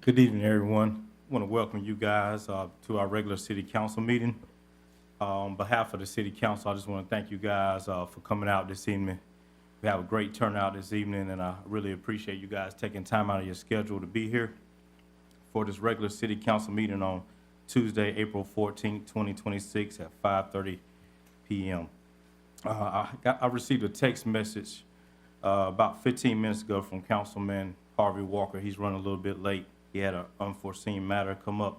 Good evening, everyone. I want to welcome you guys to our regular city council meeting. On behalf of the city council, I just want to thank you guys for coming out this evening. We have a great turnout this evening, and I really appreciate you guys taking time out of your schedule to be here for this regular city council meeting on Tuesday, April 14th, 2026 at 5:30 p.m. I received a text message about 15 minutes ago from Councilman Harvey Walker. He's running a little bit late. He had an unforeseen matter come up,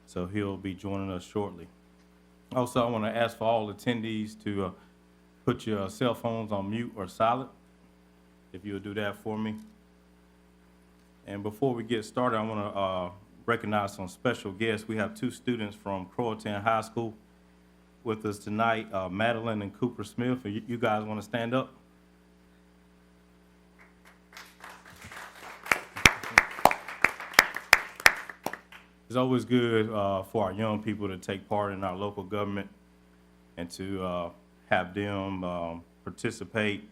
so he'll be joining us shortly. Also, I want to ask for all attendees to put your cell phones on mute or silent, if you'll do that for me. And before we get started, I want to recognize some special guests. We have two students from Croatan High School with us tonight, Madeline and Cooper Smith. You guys want to stand up? It's always good for our young people to take part in our local government and to have them participate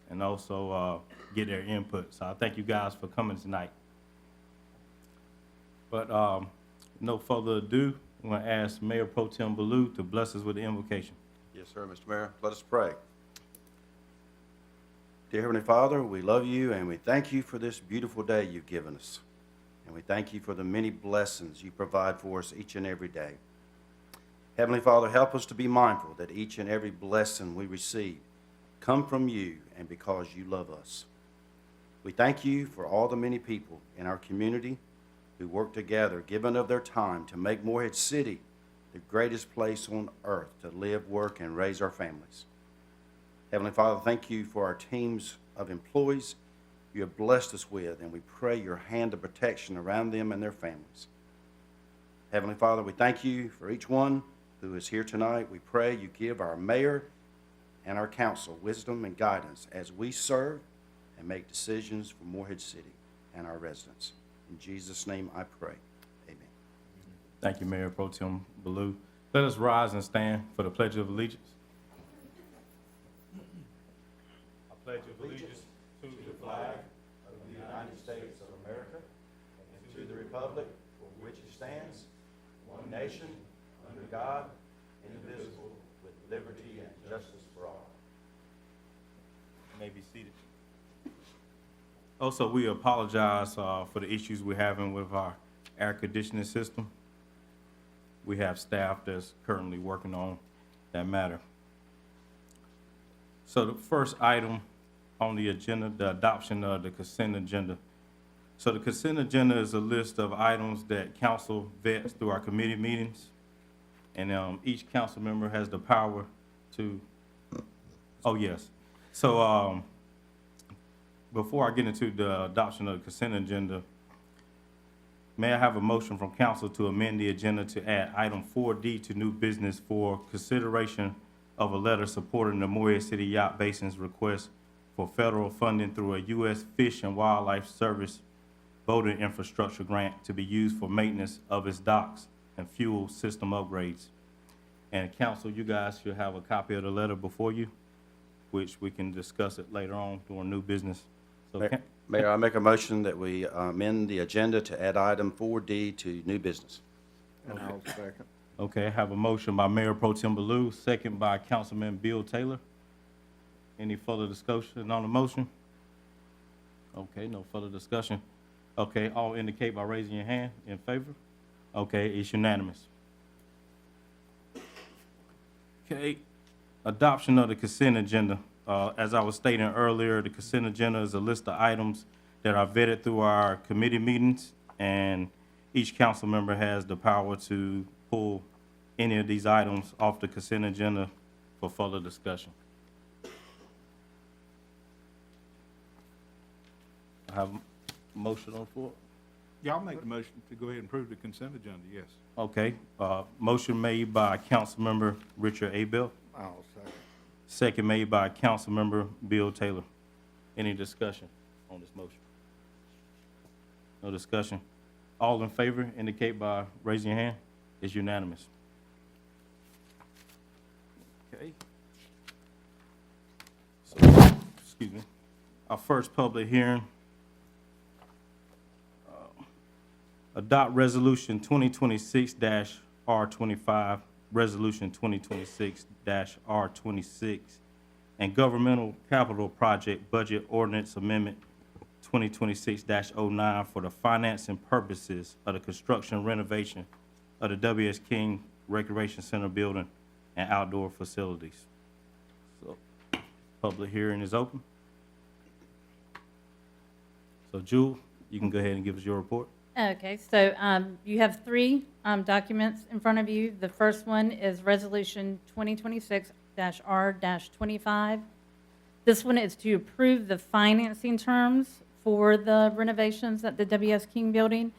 and also get their input. So I thank you guys for coming tonight. But no further ado, I'm going to ask Mayor Pro Tem Ballou to bless us with the invocation. Yes, sir, Mr. Mayor. Let us pray. Dear Heavenly Father, we love you and we thank you for this beautiful day you've given us. And we thank you for the many blessings you provide for us each and every day. Heavenly Father, help us to be mindful that each and every blessing we receive come from you and because you love us. We thank you for all the many people in our community who work together, giving of their time to make Morehead City the greatest place on earth to live, work, and raise our families. Heavenly Father, thank you for our teams of employees you have blessed us with, and we pray your hand of protection around them and their families. Heavenly Father, we thank you for each one who is here tonight. We pray you give our mayor and our council wisdom and guidance as we serve and make decisions for Morehead City and our residents. In Jesus' name I pray. Amen. Thank you, Mayor Pro Tem Ballou. Let us rise and stand for the Pledge of Allegiance. I pledge allegiance to the flag of the United States of America and to the republic for which it stands, one nation, under God, indivisible, with liberty and justice for all. You may be seated. Also, we apologize for the issues we're having with our air conditioning system. We have staff that's currently working on that matter. So the first item on the agenda, the adoption of the consent agenda. So the consent agenda is a list of items that council vets through our committee meetings. And each council member has the power to, oh yes. So before I get into the adoption of the consent agenda, may I have a motion from council to amend the agenda to add item 4D to new business for consideration of a letter supporting the Morehead City Yacht Basin's request for federal funding through a U.S. Fish and Wildlife Service boating infrastructure grant to be used for maintenance of its docks and fuel system upgrades. And council, you guys should have a copy of the letter before you, which we can discuss it later on during new business. So, Mayor, I make a motion that we amend the agenda to add item 4D to new business. And I'll second. okay, I have a motion by Mayor Pro Tem Ballou, second by Councilman Bill Taylor. Any further discussion on the motion? Okay, no further discussion. Okay, all indicate by raising your hand in favor. Okay, it's unanimous. Okay, adoption of the consent agenda. As I was stating earlier, the consent agenda is a list of items that are vetted through our committee meetings, and each council member has the power to pull any of these items off the consent agenda for further discussion. I have a motion on the floor. Yeah, I'll make the motion to go ahead and approve the consent agenda, yes. Okay, motion made by Councilmember Richard Abel, I'll second. second made by Councilmember Bill Taylor. Any discussion on this motion? No discussion. All in favor indicate by raising your hand. It's unanimous. Okay. So, excuse me. Our first public hearing Adopt Resolution 2026-R25, Resolution 2026-R26, and Governmental Capital Project Budget Ordinance Amendment 2026-09 for the financing purposes of the construction renovation of the W.S. King Recreation Center building and outdoor facilities. So, public hearing is open. So, Jewel, you can go ahead and give us your report. Okay, so you have three documents in front of you. The first one is Resolution 2026-R-25. This one is to approve the financing terms for the renovations at the W.S. King building.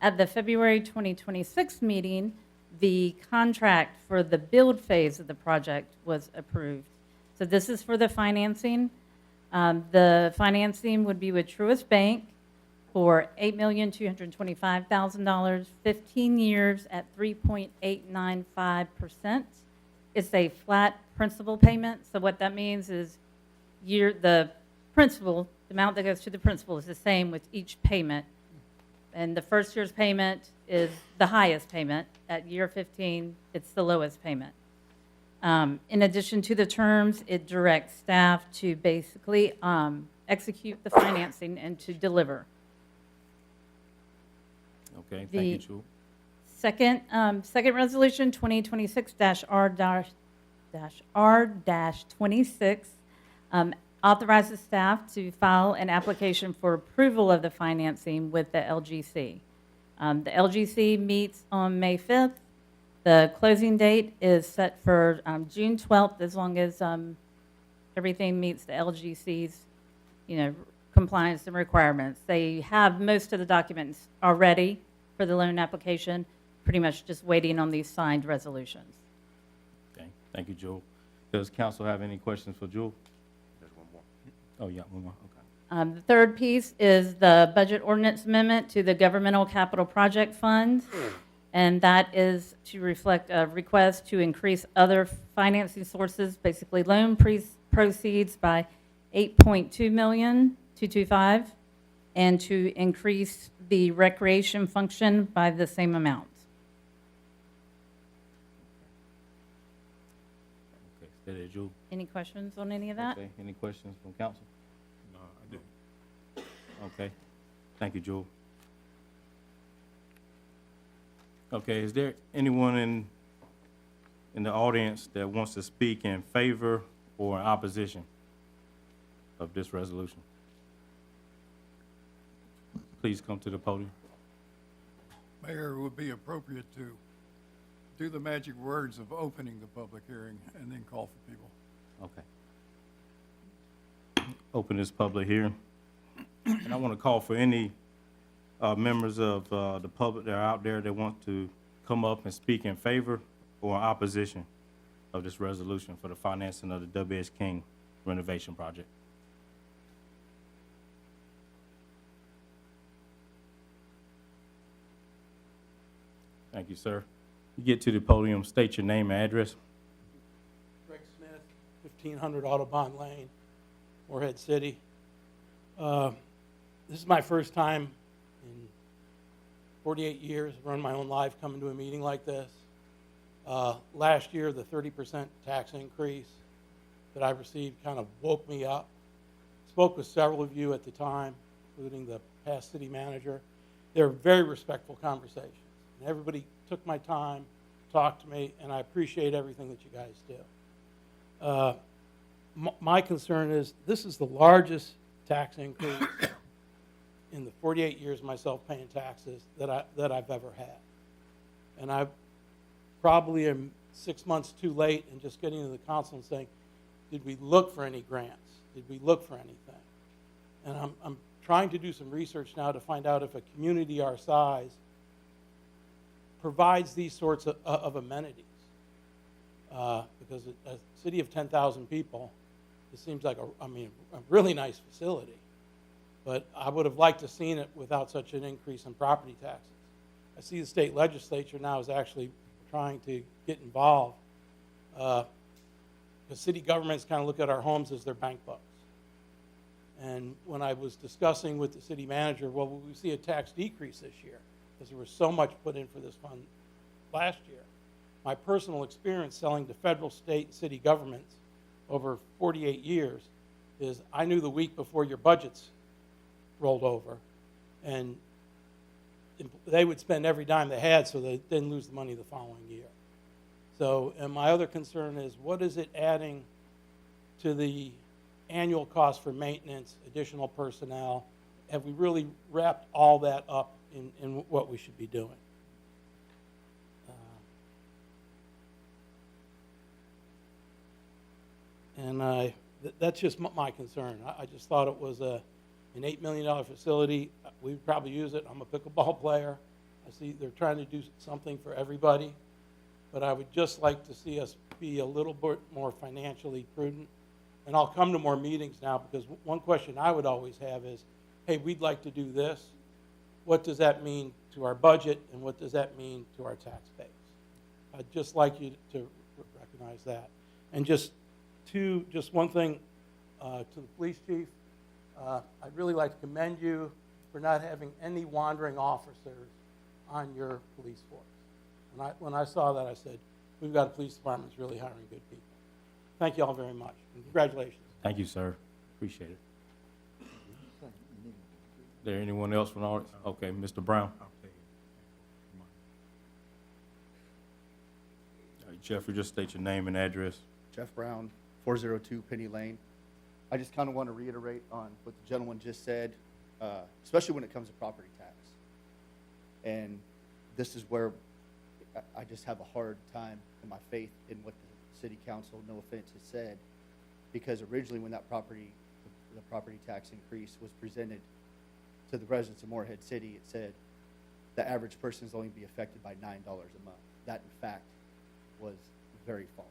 At the February 2026 meeting, the contract for the build phase of the project was approved. So this is for the financing. The financing would be with Truist Bank for $8,225,000, 15 years at 3.895%. It's a flat principal payment. So what that means is the principal, the amount that goes to the principal is the same with each payment. And the first year's payment is the highest payment. At year 15, it's the lowest payment. In addition to the terms, it directs staff to basically execute the financing and to deliver. Okay, thank you, Jewel. Second resolution, 2026-R-26, authorizes staff to file an application for approval of the financing with the LGC. The LGC meets on May 5th. The closing date is set for June 12th, as long as everything meets the LGC's, compliance and requirements. They have most of the documents already for the loan application, pretty much just waiting on these signed resolutions. Okay, thank you, Jewel. Does council have any questions for Jewel? There's one more. Oh, yeah, one more, okay. The third piece is the budget ordinance amendment to the Governmental Capital Project Fund, and that is to reflect a request to increase other financing sources, basically loan proceeds by $8.2 and to increase the recreation function by the same amount. Okay, stay there, Jewel. Any questions on any of that? Okay, any questions from council? No, I do. Okay, thank you, Jewel. Okay, is there anyone in the audience that wants to speak in favor or in opposition of this resolution? Please come to the podium. Mayor, it would be appropriate to do the magic words of opening the public hearing and then call for people. Okay. Open this public hearing. And I want to call for any members of the public that are out there that want to come up and speak in favor or in opposition of this resolution for the financing of the W.S. King renovation project. Thank you, sir. You get to the podium, state your name and address. Greg Smith, 1500 Audubon Lane, Morehead City. This is my first time in 48 years of running my own life coming to a meeting like this. Last year, the 30% tax increase that I received kind of woke me up. Spoke with several of you at the time, including the past city manager. They were very respectful conversations. And everybody took my time, talked to me, and I appreciate everything that you guys do. My concern is this is the largest tax increase in the 48 years of myself paying taxes that I've ever had. And I probably am 6 months too late in just getting to the council and saying, did we look for any grants? Did we look for anything? And I'm trying to do some research now to find out if a community our size provides these sorts of amenities. Because a city of 10,000 people, it seems like a really nice facility. But I would have liked to have seen it without such an increase in property taxes. I see the state legislature now is actually trying to get involved. The city governments kind of look at our homes as their bank books. And when I was discussing with the city manager, well, we see a tax decrease this year, because there was so much put in for this fund last year. My personal experience selling to federal, state, and city governments over 48 years is I knew the week before your budgets rolled over, and they would spend every dime they had so they didn't lose the money the following year. So, and my other concern is, what is it adding to the annual cost for maintenance, additional personnel? Have we really wrapped all that up in what we should be doing? That's just my concern. I just thought it was an $8 million facility. We would probably use it. I'm a pickleball player. I see they're trying to do something for everybody, but I would just like to see us be a little bit more financially prudent. And I'll come to more meetings now, because one question I would always have is, hey, we'd like to do this. What does that mean to our budget, and what does that mean to our tax base? I'd just like you to recognize that. And just one thing to the police chief, I'd really like to commend you for not having any wandering officers on your police force. When I saw that, I said, we've got a police department that's really hiring good people. Thank you all very much, and congratulations. Thank you, sir. Appreciate it. Is there anyone else from the audience? Okay, Mr. Brown. I'll take it. All right, Jeffrey, just state your name and address. Jeff Brown, 402 Penny Lane. I just kind of want to reiterate on what the gentleman just said, especially when it comes to property tax. And this is where I just have a hard time in my faith in what the city council, no offense, has said, because originally when that the property tax increase was presented to the residents of Morehead City, it said the average person is only be affected by $9 a month. That, in fact, was very false.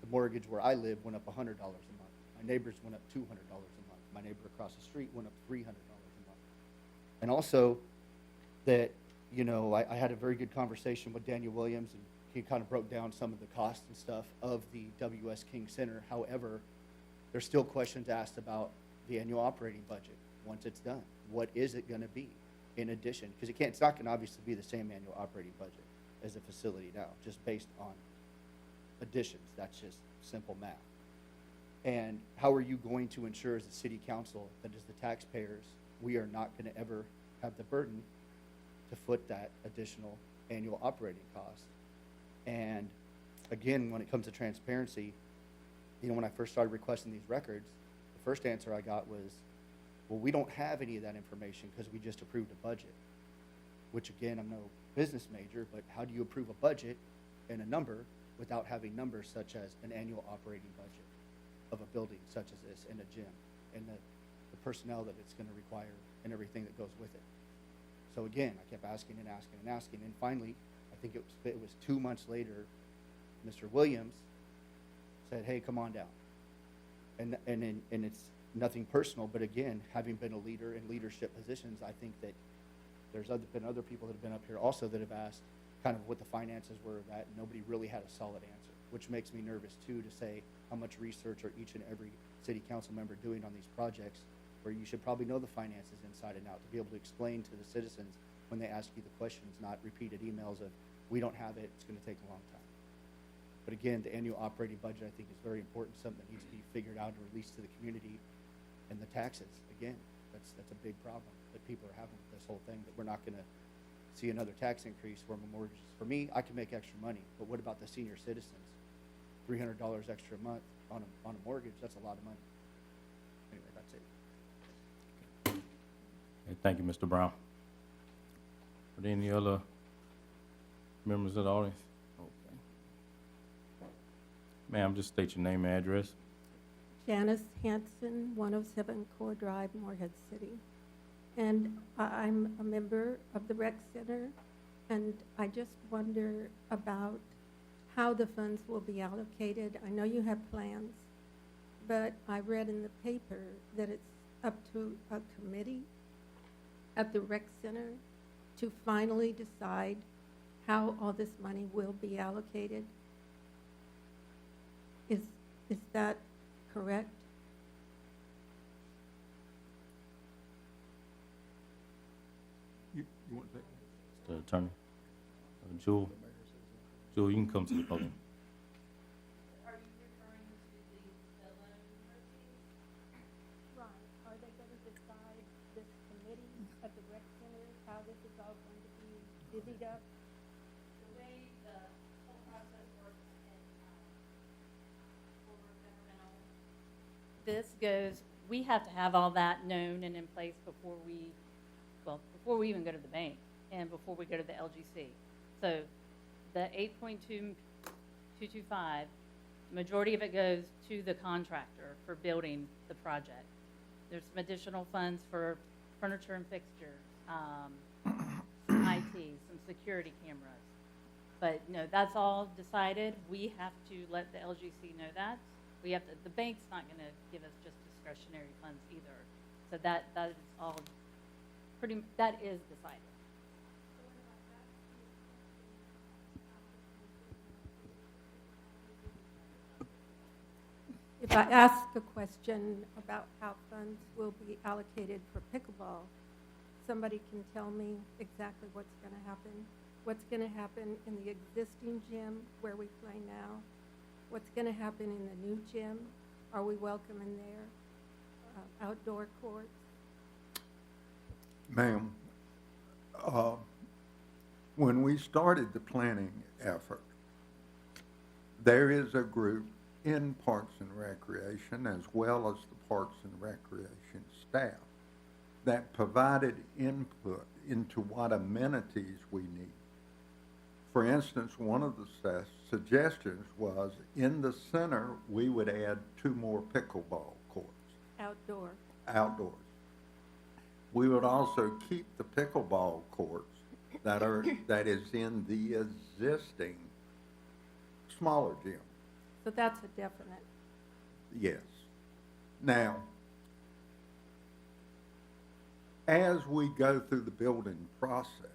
The mortgage where I live went up $100 a month. My neighbors went up $200 a month. My neighbor across the street went up $300 a month. And also that, you know, I had a very good conversation with Daniel Williams, and he kind of broke down some of the costs and stuff of the W.S. King Center. However, there's still questions asked about the annual operating budget once it's done. What is it going to be in addition? Because it's not going to obviously be the same annual operating budget as a facility now, just based on additions. That's just simple math. And how are you going to ensure as a city council that as the taxpayers, we are not going to ever have the burden to foot that additional annual operating cost? And again, when it comes to transparency, you know, when I first started requesting these records, the first answer I got was, well, we don't have any of that information because we just approved a budget. Which again, I'm no business major, but how do you approve a budget and a number without having numbers such as an annual operating budget of a building such as this, and a gym, and the personnel that it's going to require, and everything that goes with it? So again, I kept asking and asking and asking, and finally, I think it was 2 months later, Mr. Williams said, "Hey, come on down." And it's nothing personal, but again, having been a leader in leadership positions, I think that there's been other people that have been up here also that have asked kind of what the finances were of that, and nobody really had a solid answer, which makes me nervous too, to say how much research are each and every city council member doing on these projects, where you should probably know the finances inside and out to be able to explain to the citizens when they ask you the questions, not repeated emails of, we don't have it, it's going to take a long time. But again, the annual operating budget, I think, is very important, something that needs to be figured out and released to the community. And the taxes, again, that's a big problem that people are having with this whole thing, that we're not going to see another tax increase where mortgages. For me, I can make extra money, but what about the senior citizens? $300 extra a month on a mortgage, that's a lot of money. Anyway, that's it. Okay, thank you, Mr. Brown. Are there any other members of the audience? Okay. Ma'am, just state your name and address. Janice Hanson, 107 Core Drive, Morehead City. And I'm a member of the rec center, and I just wonder about how the funds will be allocated. I know you have plans, but I read in the paper that it's up to a committee at the rec center to finally decide how all this money will be allocated. Is that correct? You want to take the attorney. Jewel, Jewel, you can come to the podium. Are you referring to the loan proceeds? Right, are they going to decide, this committee at the rec center, how this is all going to be divvied up? The way the whole process works in, for governmental. This goes, we have to have all that known and in place before we even go to the bank and before we go to the LGC. So the 8.2225, majority of it goes to the contractor for building the project. There's some additional funds for furniture and fixtures, some IT, some security cameras. But no, that's all decided. We have to let the LGC know that. We have to, the bank's not going to give us just discretionary funds either. So that is all that is decided. If I ask a question about how funds will be allocated for pickleball, somebody can tell me exactly what's going to happen? What's going to happen in the existing gym where we play now? What's going to happen in the new gym? Are we welcome in there? Outdoor courts? Ma'am, when we started the planning effort, there is a group in Parks and Recreation, as well as the Parks and Recreation staff, that provided input into what amenities we need. For instance, one of the suggestions was in the center, we would add 2 more pickleball courts. Outdoor. Outdoors. We would also keep the pickleball courts that is in the existing smaller gym. So that's a definite. Yes. Now, as we go through the building process,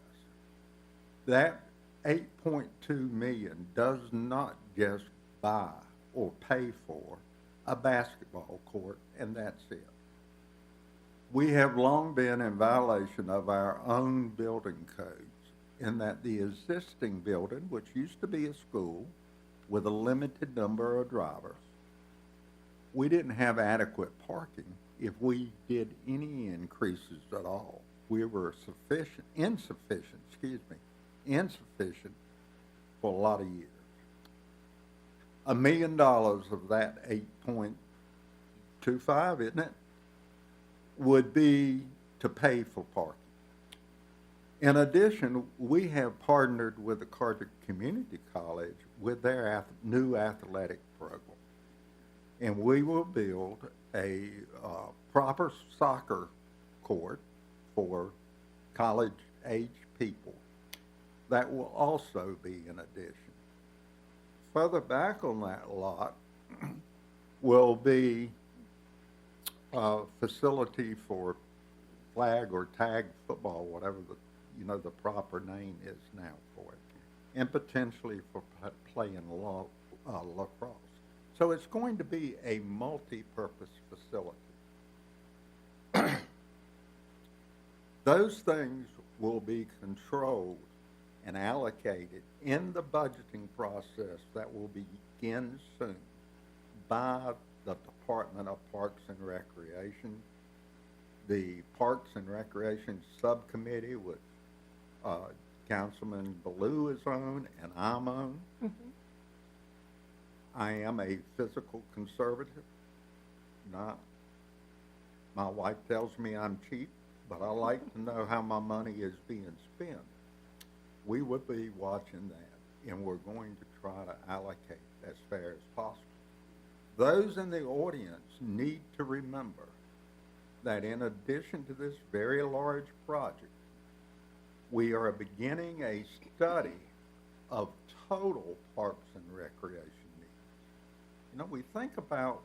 that 8.2 million does not just buy or pay for a basketball court, and that's it. We have long been in violation of our own building codes in that the existing building, which used to be a school with a limited number of drivers, we didn't have adequate parking if we did any increases at all. We were insufficient for a lot of years. $1 million of that 8.25, isn't it, would be to pay for parking. In addition, we have partnered with the Carter Community College with their new athletic program. And we will build a proper soccer court for college-age people. That will also be an addition. Further back on that lot will be a facility for flag or tag football, whatever the proper name is now for it, and potentially for playing lacrosse. So it's going to be a multi-purpose facility. Those things will be controlled and allocated in the budgeting process that will begin soon by the Department of Parks and Recreation. The Parks and Recreation Subcommittee, which Councilman Ballou is on and I'm on. Mm-hmm. I am a physical conservative. My wife tells me I'm cheap, but I like to know how my money is being spent. We will be watching that, and we're going to try to allocate as fair as possible. Those in the audience need to remember that in addition to this very large project, we are beginning a study of total parks and recreation needs. We think about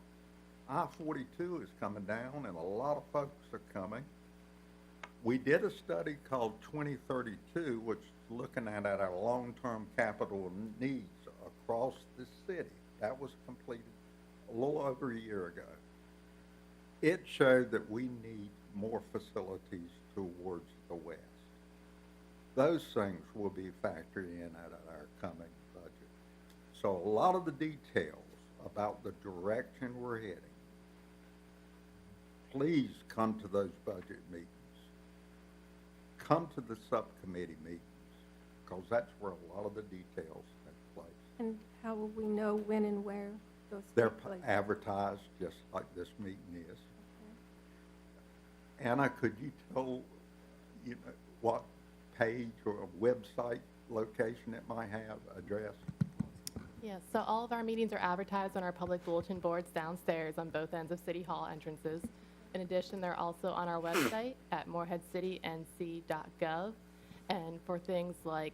I-42 is coming down and a lot of folks are coming. We did a study called 2032, which is looking at our long-term capital needs across the city. That was completed a little over a year ago. It showed that we need more facilities towards the west. those things will be factored in at our coming budget. So a lot of the details about the direction we're heading, please come to those budget meetings. Come to the subcommittee meetings, because that's where a lot of the details take place. And how will we know when and where those They're take place? advertised just like this meeting is. Anna, could you tell, what page or website location it might have, address? Yes, so all of our meetings are advertised on our public bulletin boards downstairs on both ends of City Hall entrances. In addition, they're also on our website at moreheadcitync.gov. And for things like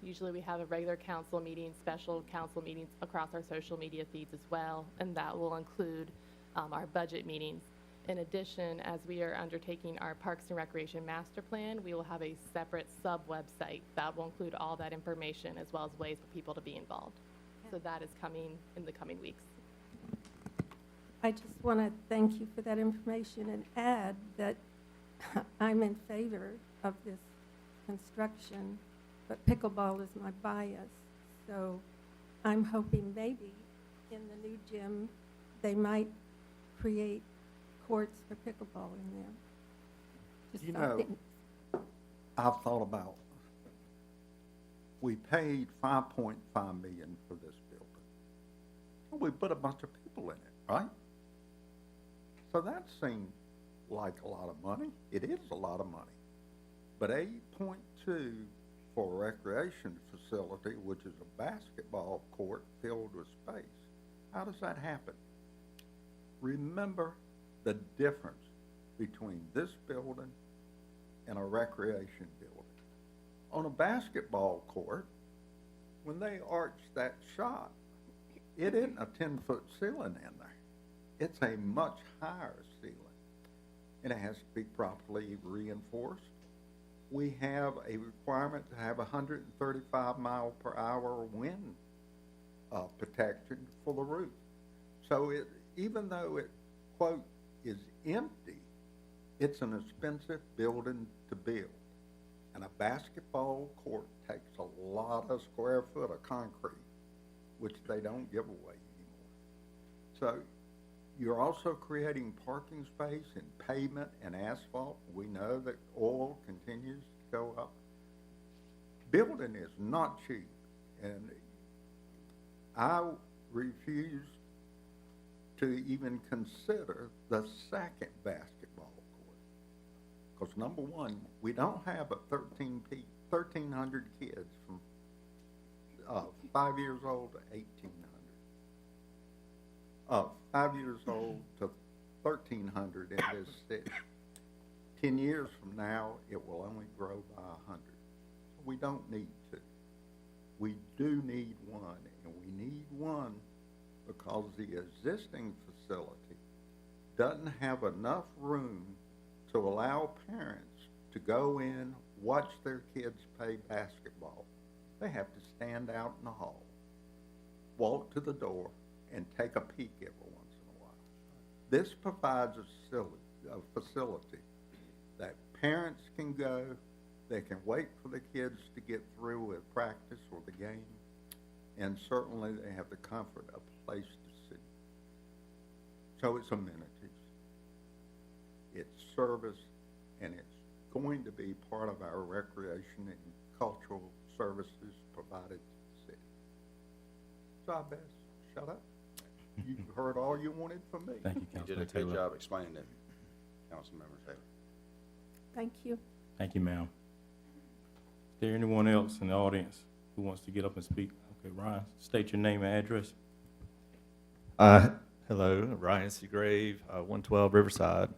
usually we have a regular council meeting, special council meetings across our social media feeds as well, and that will include our budget meetings. In addition, as we are undertaking our Parks and Recreation Master Plan, we will have a separate sub-website that will include all that information as well as ways for people to be involved. So that is coming in the coming weeks. I just want to thank you for that information and add that I'm in favor of this construction, but pickleball is my bias. So I'm hoping maybe in the new gym, they might create courts for pickleball in there. Just You know, something. I've thought about, we paid $5.5 million for this building. We put a bunch of people in it, right? So that seemed like a lot of money. It is a lot of money. But 8.2 for a recreation facility, which is a basketball court filled with space. How does that happen? Remember the difference between this building and a recreation building. On a basketball court, when they arch that shot, it isn't a 10-foot ceiling in there. It's a much higher ceiling, and it has to be properly reinforced. We have a requirement to have 135 mile per hour wind protection for the roof. So even though it, quote, is empty, it's an expensive building to build. And a basketball court takes a lot of square foot of concrete, which they don't give away anymore. So you're also creating parking space and pavement and asphalt. We know that oil continues to go up. Building is not cheap, and I refuse to even consider the second basketball court. Because number one, we don't have 1,300 kids from 5 years old to 1,800. 5 years old to 1,300 in this city. 10 years from now, it will only grow by 100. We don't need to. We do need one, and we need one because the existing facility doesn't have enough room to allow parents to go in, watch their kids play basketball. They have to stand out in the hall, walk to the door, and take a peek every once in a while. This provides a facility that parents can go, they can wait for the kids to get through with practice or the game, and certainly they have the comfort of a place to sit. So it's amenities, it's service, and it's going to be part of our recreation and cultural services provided to the city. So I best shut up. You heard all you wanted from me. Thank you, You did a Councilman good Taylor. job explaining it, Councilmember Taylor. Thank you. Thank you, ma'am. Is there anyone else in the audience who wants to get up and speak? Okay, Ryan, state your name and address. Hello, Ryan Seagrave, 112 Riverside.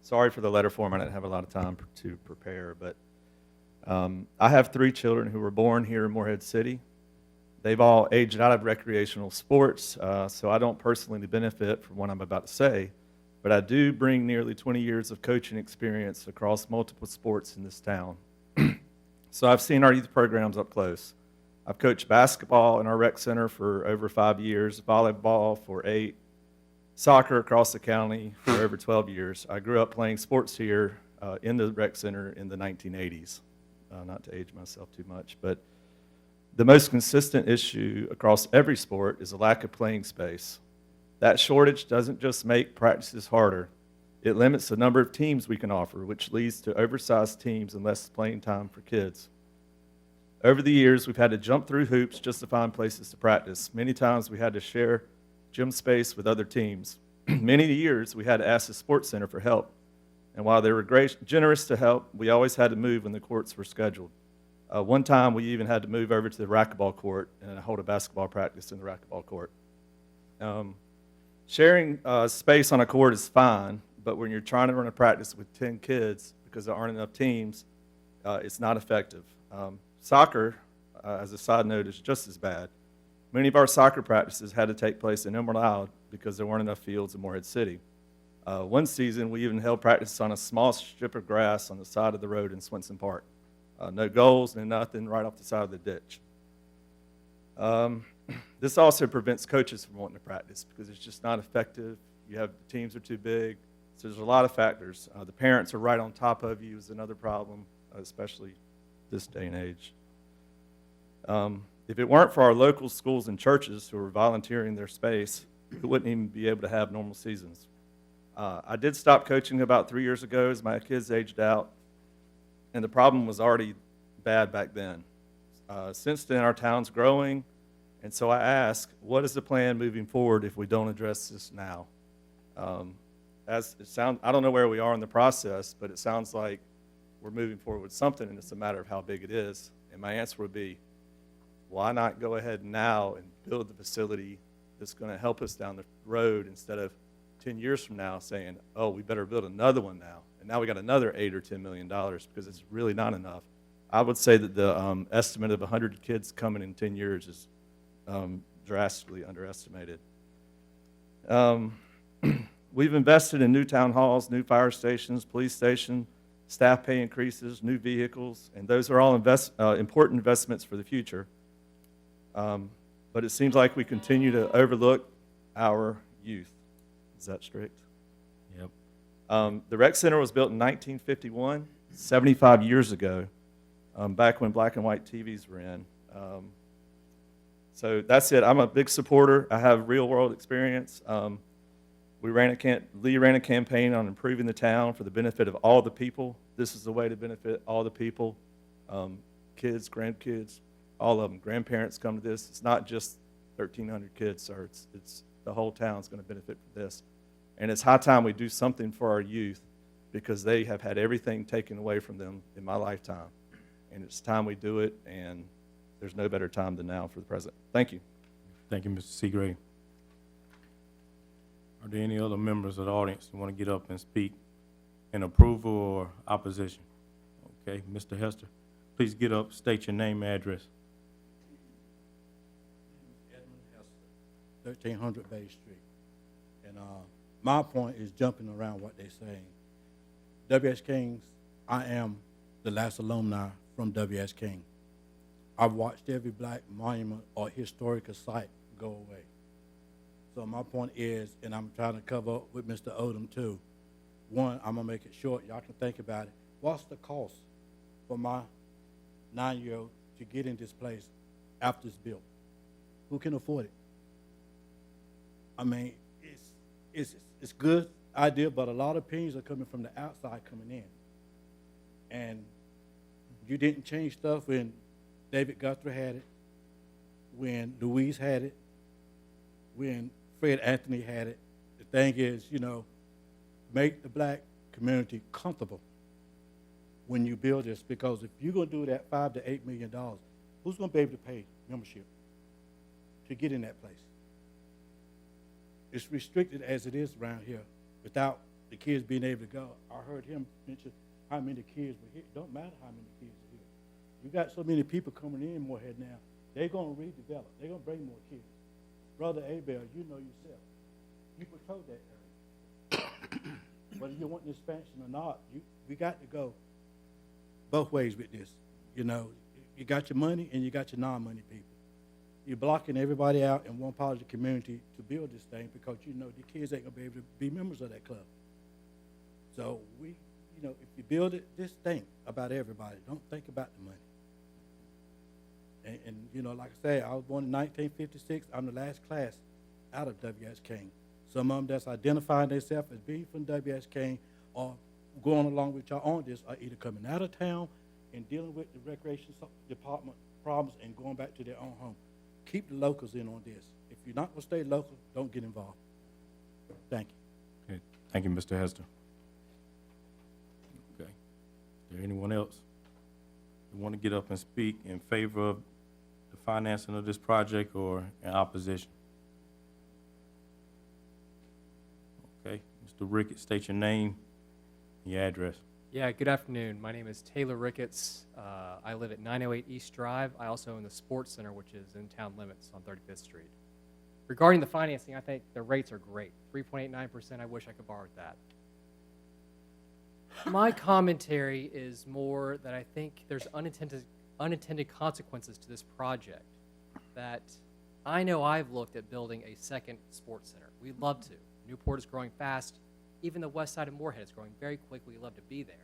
Sorry for the letter form. I didn't have a lot of time to prepare, but I have 3 children who were born here in Morehead City. They've all aged out of recreational sports, so I don't personally benefit from what I'm about to say, but I do bring nearly 20 years of coaching experience across multiple sports in this town. So I've seen our youth programs up close. I've coached basketball in our rec center for over 5 years, volleyball for 8, soccer across the county for over 12 years. I grew up playing sports here in the rec center in the 1980s. not to age myself too much, but the most consistent issue across every sport is a lack of playing space. That shortage doesn't just make practices harder, it limits the number of teams we can offer, which leads to oversized teams and less playing time for kids. Over the years, we've had to jump through hoops just to find places to practice. Many times we had to share gym space with other teams. Many years we had to ask the sports center for help. And while they were generous to help, we always had to move when the courts were scheduled. One time we even had to move over to the racquetball court and hold a basketball practice in the racquetball court. Sharing space on a court is fine, but when you're trying to run a practice with 10 kids because there aren't enough teams, it's not effective. Soccer, as a side note, is just as bad. Many of our soccer practices had to take place in Emerald Isle because there weren't enough fields in Morehead City. One season, we even held practice on a small strip of grass on the side of the road in Swenson Park. No goals, no nothing, right off the side of the ditch. This also prevents coaches from wanting to practice because it's just not effective. Teams are too big. So there's a lot of factors. The parents are right on top of you is another problem, especially this day and age. If it weren't for our local schools and churches who are volunteering their space, we wouldn't even be able to have normal seasons. I did stop coaching about 3 years ago as my kids aged out, and the problem was already bad back then. Since then, our town's growing, and so I ask, what is the plan moving forward if we don't address this now? I don't know where we are in the process, but it sounds like we're moving forward with something, and it's a matter of how big it is. And my answer would be, why not go ahead now and build the facility that's going to help us down the road instead of 10 years from now saying, oh, we better build another one now. And now we got another $8 or $10 million because it's really not enough. I would say that the estimate of 100 kids coming in 10 years is drastically underestimated. We've invested in new town halls, new fire stations, police station, staff pay increases, new vehicles, and those are all important investments for the future. But it seems like we continue to overlook our youth. Is that strict? Yep. The rec center was built in 1951, 75 years ago, back when black and white TVs were in. So that's it. I'm a big supporter. I have real world experience. Lee ran a campaign on improving the town for the benefit of all the people. This is the way to benefit all the people, kids, grandkids, all of them. Grandparents come to this. It's not just 1,300 kids, sir. It's the whole town's going to benefit from this. And it's high time we do something for our youth because they have had everything taken away from them in my lifetime. And it's time we do it, and there's no better time than now for the president. Thank you. Thank you, Mr. Seagrave. Are there any other members of the audience who want to get up and speak in approval or opposition? Okay, Mr. Hester, please get up, state your name and address. Edmund Hester, 1300 Bay Street. And my point is jumping around what they're saying. W.S. King's, I am the last alumni from W.S. King. I've watched every black monument or historical site go away. So my point is, and I'm trying to cover up with Mr. Odom too, one, I'm going to make it short. Y'all can think about it. What's the cost for my 9-year-old to get in this place after it's built? Who can afford it? I mean, it's a good idea, but a lot of opinions are coming from the outside coming in. And you didn't change stuff when David Guthrie had it, when Louise had it, when Fred Anthony had it. The thing is, make the black community comfortable when you build this, because if you're going to do that $5 to $8 million, who's going to be able to pay membership to get in that place? It's restricted as it is around here without the kids being able to go. I heard him mention how many kids were here. It don't matter how many kids are here. You got so many people coming in Morehead now. They're going to redevelop. They're going to bring more kids. Brother Abel, you know yourself. You control that area. Whether you want an expansion or not, we got to go both ways with this. You got your money and you got your non-money people. You're blocking everybody out in one part of the community to build this thing because the kids ain't going to be able to be members of that club. So we you know, if you build it, just think about everybody. Don't think about the money. And you know, like I say, I was born in 1956. I'm the last class out of W.S. King. Some of them that's identifying themselves as being from W.S. King or going along with y'all on this are either coming out of town and dealing with the recreation department problems and going back to their own home. Keep the locals in on this. If you're not gonna stay local, don't get involved. Thank you. Okay, thank you, Mr. Hester. Okay, is there anyone else who want to get up and speak in favor of the financing of this project or in opposition? Okay, Mr. Ricketts, state your name and your address. Yeah, good afternoon. My name is Taylor Ricketts. I live at 908 East Drive. I also own the Sports Center, which is in town limits on 35th Street. Regarding the financing, I think the rates are great. 3.89%, I wish I could borrow that. My commentary is more that I think there's unintended consequences to this project. That I know I've looked at building a second sports center. We'd love to. Newport is growing fast. Even the west side of Morehead is growing very quickly. We'd love to be there.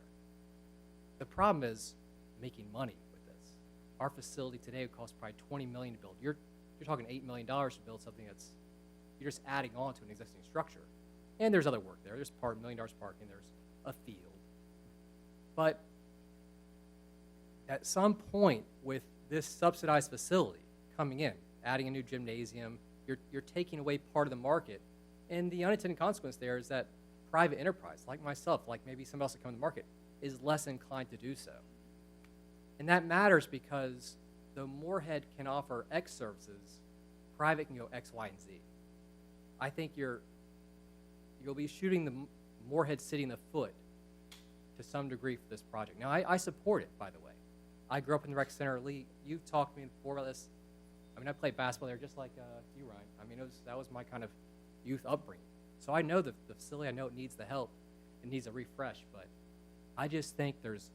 The problem is making money with this. Our facility today would cost probably $20 million to build. You're talking $8 million to build something that's, you're just adding on to an existing structure. And there's other work there. There's $1 million parking. There's a field. But at some point with this subsidized facility coming in, adding a new gymnasium, you're taking away part of the market. And the unintended consequence there is that private enterprise, like myself, like maybe somebody else that come to the market, is less inclined to do so. And that matters because though Morehead can offer X services, private can go X, Y, and Z. I think you'll be shooting the Morehead City in the foot to some degree for this project. Now, I support it, by the way. I grew up in the rec center league. You've talked to me before about this. I mean, I played basketball there just like you, Ryan. I mean, that was my kind of youth upbringing. So I know the facility, I know it needs the help, it needs a refresh, but I just think there's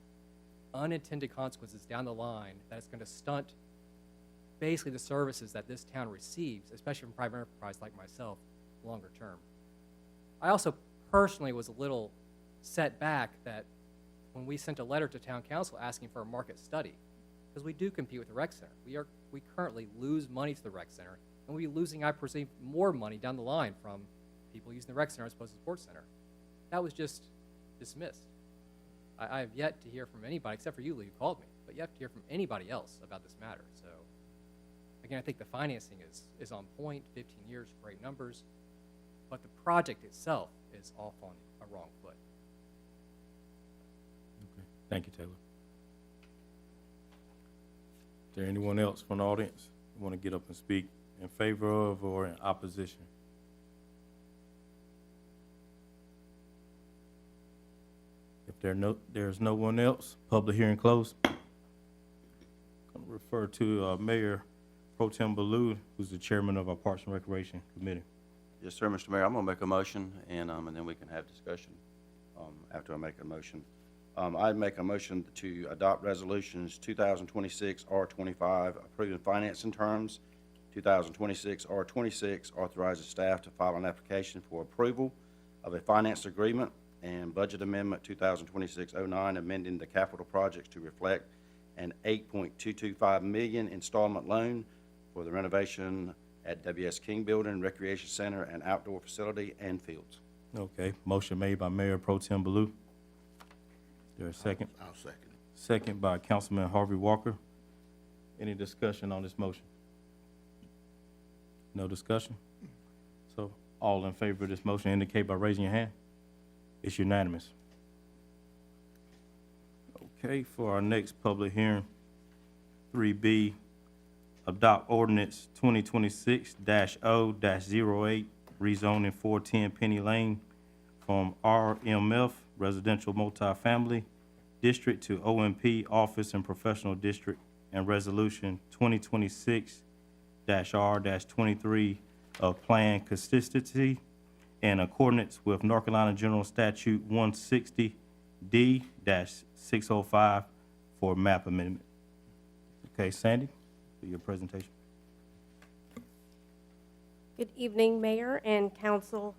unintended consequences down the line that it's going to stunt basically the services that this town receives, especially from private enterprise like myself, longer term. I also personally was a little set back that when we sent a letter to town council asking for a market study, because we do compete with the rec center. We currently lose money to the rec center, and we'll be losing, I perceive, more money down the line from people using the rec center as opposed to the sports center. That was just dismissed. I have yet to hear from anybody, except for you, Lee, who called me, but yet to hear from anybody else about this matter. So, again, I think the financing is on point, 15 years, great numbers, but the project itself is off on a wrong foot. Okay, thank you, Taylor. Is there anyone else from the audience who want to get up and speak in favor of or in opposition? If there's no one else, public hearing closed. I'm going to refer to Mayor Pro Tem Baloo, who's the chairman of our Parks and Recreation Committee. Yes, sir, Mr. Mayor, I'm going to make a motion, and then we can have discussion after I make a motion. I make a motion to adopt resolutions 2026 R25, approving financing terms, 2026 R26, authorizes staff to file an application for approval of a finance agreement, and budget amendment 2026-09, amending the capital projects to reflect an $8.225 million installment loan for the renovation at W.S. King Building, Recreation Center, and outdoor facility and fields. Okay, motion made by Mayor Pro Tem Baloo. Is there a second? I'll second it. Second by Councilman Harvey Walker. Any discussion on this motion? No discussion? So all in favor of this motion indicate by raising your hand. It's unanimous. Okay, for our next public hearing, 3B, adopt ordinance 2026-0-08, rezoning 410 Penny Lane from RMF, Residential Multifamily District, to OMP, Office and Professional District, and Resolution 2026-R-23 of plan consistency in accordance with North Carolina General Statute 160D-605 for map amendment. Okay, Sandy, for your presentation. Good evening, Mayor and Council.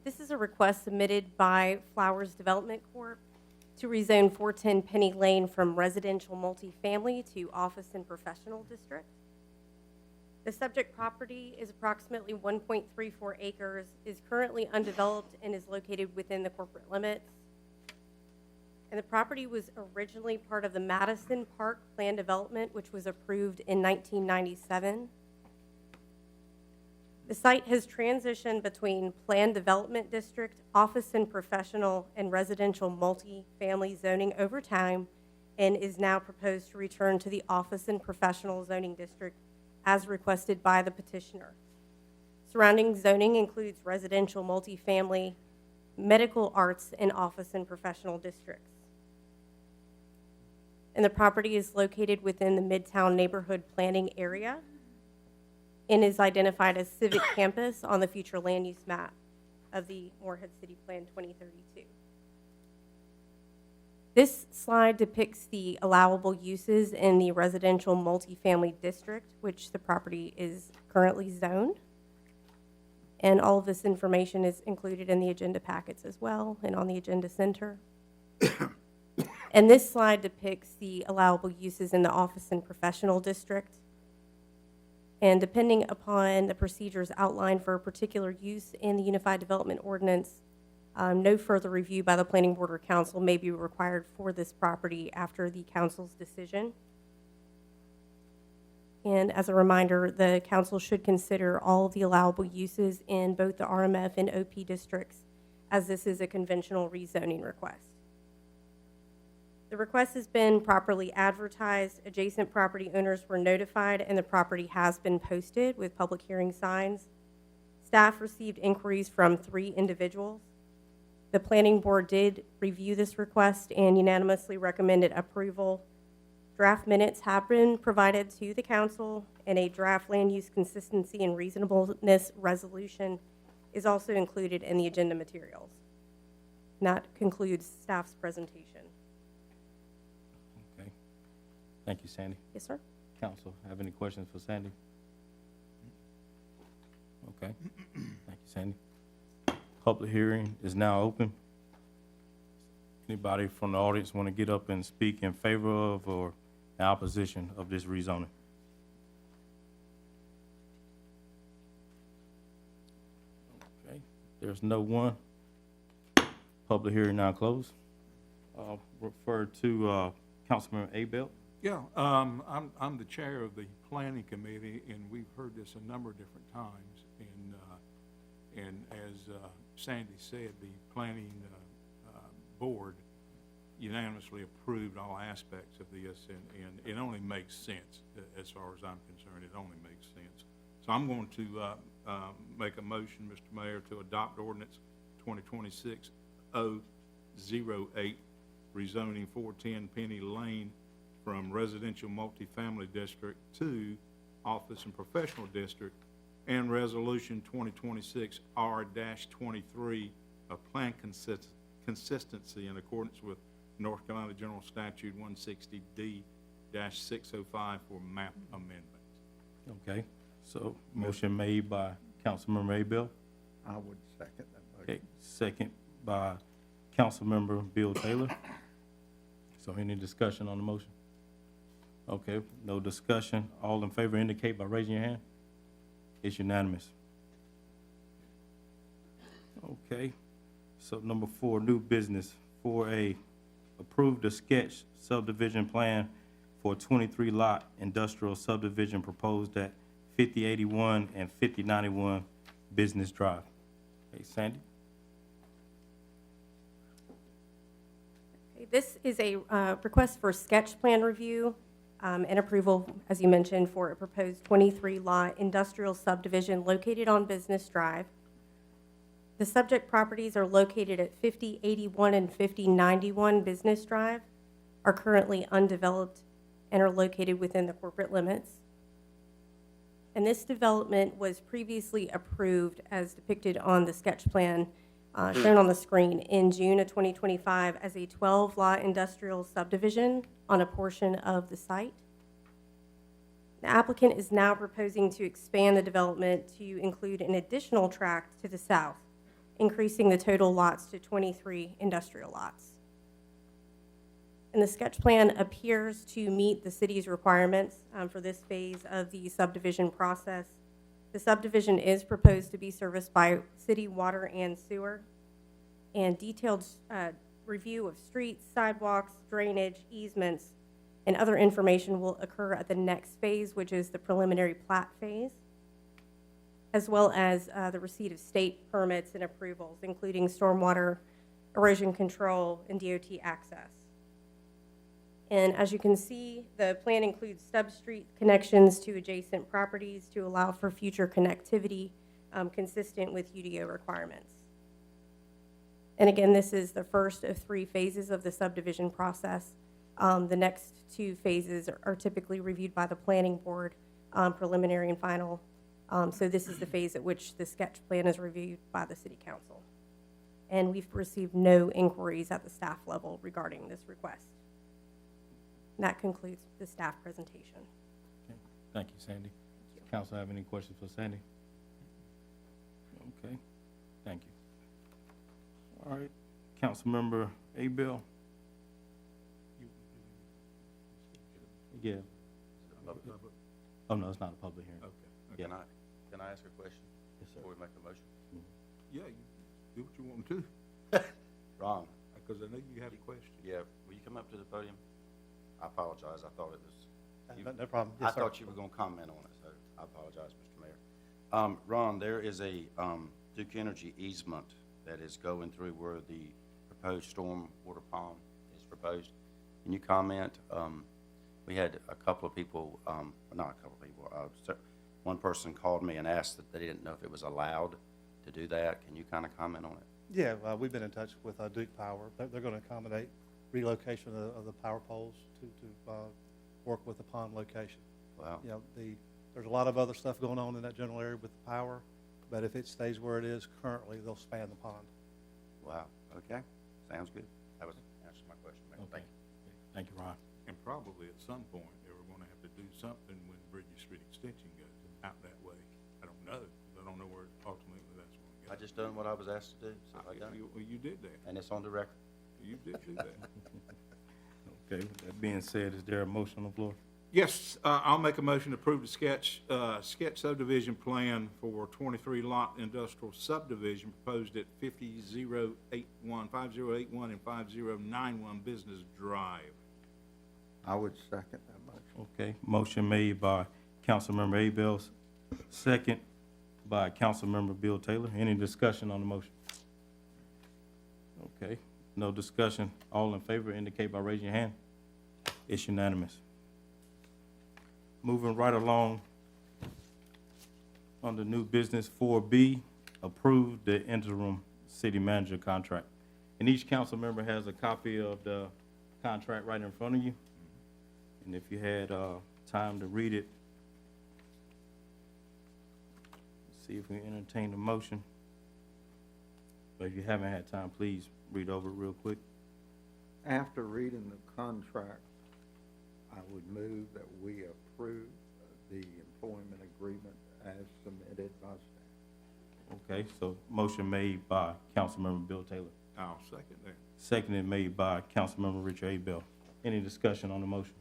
This is a request submitted by Flowers Development Corp. to rezone 410 Penny Lane from residential multifamily to office and professional district. The subject property is approximately 1.34 acres, is currently undeveloped, and is located within the corporate limits. And the property was originally part of the Madison Park Plan Development, which was approved in 1997. The site has transitioned between Planned Development District, office and professional, and residential multifamily zoning over time, and is now proposed to return to the office and professional zoning district as requested by the petitioner. Surrounding zoning includes residential multifamily, medical arts, and office and professional districts. And the property is located within the Midtown Neighborhood Planning Area and is identified as Civic Campus on the future land use map of the Morehead City Plan 2032. This slide depicts the allowable uses in the residential multifamily district, which the property is currently zoned. And all of this information is included in the agenda packets as well and on the agenda center. And this slide depicts the allowable uses in the office and professional district. And depending upon the procedures outlined for a particular use in the Unified Development Ordinance, no further review by the Planning Board or Council may be required for this property after the Council's decision. And as a reminder, the Council should consider all of the allowable uses in both the RMF and OP districts, as this is a conventional rezoning request. The request has been properly advertised, adjacent property owners were notified, and the property has been posted with public hearing signs. Staff received inquiries from 3 individuals. The Planning Board did review this request and unanimously recommended approval. Draft minutes have been provided to the Council, and a draft land use consistency and reasonableness resolution is also included in the agenda materials. And that concludes staff's presentation. Okay. Thank you, Sandy. Yes, sir. Council, have any questions for Sandy? Okay. Thank you, Sandy. Public hearing is now open. Anybody from the audience want to get up and speak in favor of or in opposition of this rezoning? Okay, there's no one. Public hearing now closed. Refer to Councilmember Abel. Yeah, I'm the chair of the planning committee, and we've heard this a number of different times. And as Sandy said, the planning board unanimously approved all aspects of this, and it only makes sense as far as I'm concerned. It only makes sense. So I'm going to make a motion, Mr. Mayor, to adopt ordinance 2026-008, rezoning 410 Penny Lane from residential multifamily district to office and professional district, and resolution 2026 R-23 of plan consistency in accordance with North Carolina General Statute 160D-605 for map amendment. Okay, so motion made by Councilmember Abel. I would second that motion. Okay, second by Councilmember Bill Taylor. So any discussion on the motion? Okay, no discussion. All in favor indicate by raising your hand. It's unanimous. Okay, so number 4, new business. 4A, approve the sketch subdivision plan for 23-lot industrial subdivision proposed at 5081 and 5091 Business Drive. Hey, Sandy? Okay, this is a request for sketch plan review and approval, as you mentioned, for a proposed 23-lot industrial subdivision located on Business Drive. The subject properties are located at 5081 and 5091 Business Drive, are currently undeveloped, and are located within the corporate limits. And this development was previously approved, as depicted on the sketch plan shown on the screen, in June of 2025 as a 12-lot industrial subdivision on a portion of the site. The applicant is now proposing to expand the development to include an additional tract to the south, increasing the total lots to 23 industrial lots. And the sketch plan appears to meet the city's requirements for this phase of the subdivision process. The subdivision is proposed to be serviced by city water and sewer, and detailed review of streets, sidewalks, drainage, easements, and other information will occur at the next phase, which is the preliminary plat phase, as well as the receipt of state permits and approvals, including stormwater, erosion control, and DOT access. And as you can see, the plan includes sub-street connections to adjacent properties to allow for future connectivity consistent with UDO requirements. And again, this is the first of 3 phases of the subdivision process. The next 2 phases are typically reviewed by the planning board, preliminary and final. So this is the phase at which the sketch plan is reviewed by the city council. And we've received no inquiries at the staff level regarding this request. And that concludes the staff presentation. Okay. Thank you, Sandy. Council have any questions for Sandy? Okay, thank you. All right, Councilmember Abel? Yeah. Oh, no, it's not a public hearing. Okay. Yeah. Can I ask a question? Yes, sir. Before we make a motion? Yeah, you do what you want to, Ron, because I know you have a question. yeah, will you come up to the podium? I apologize, I thought it was. No problem. I thought you were gonna comment on it, so I apologize, Mr. Mayor. Ron, there is a, Duke Energy easement that is going through where the proposed storm water pond is proposed. Can you comment? We had a couple of people, not a couple of people, one person called me and asked that they didn't know if it was allowed to do that. Can you kind of comment on it? Yeah, we've been in touch with Duke Power. They're going to accommodate relocation of the power poles to work with the pond location. Wow. You know, there's a lot of other stuff going on in that general area with the power, but if it stays where it is currently, they'll span the pond. Wow, okay, sounds good. That was answers my question, Mayor. Okay. Thank you, Ron. And probably at some point, they were gonna have to do something when Bridges Street Extension goes out that way. I don't know, 'cause I don't know where ultimately that's gonna go. I just done what I was asked to do, so I done it. Well, you did that. And it's on the record. You did do that. Okay, that being said, is there a motion on the floor? Yes, I'll make a motion to approve the sketch subdivision plan for 23 lot industrial subdivision proposed at 5081 and 5091 Business Drive. I would second that motion. Okay, motion made by Councilmember Abel, second by Councilmember Bill Taylor. Any discussion on the motion? Okay, no discussion. All in favor indicate by raising your hand. It's unanimous. Moving right along, under new business 4B, approve the interim city manager contract. And each council member has a copy of the contract right in front of you. And if you had time to read it, see if we entertain the motion. But if you haven't had time, please read over it real quick. After reading the contract, I would move that we approve the employment agreement as submitted by staff. Okay, so motion made by Councilmember Bill Taylor. I'll second that. Seconded made by Councilmember Richard A. Bell. Any discussion on the motion?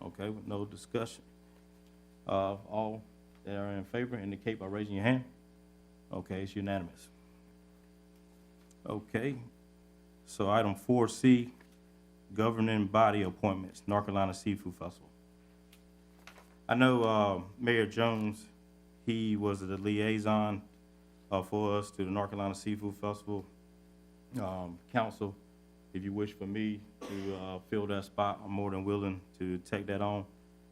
Okay, with no discussion. All that are in favor indicate by raising your hand. Okay, it's unanimous. Okay, so item 4C, governing body appointments, North Carolina Seafood Festival. I know Mayor Jones, he was the liaison for us to the North Carolina Seafood Festival. Council, if you wish for me to fill that spot, I'm more than willing to take that on.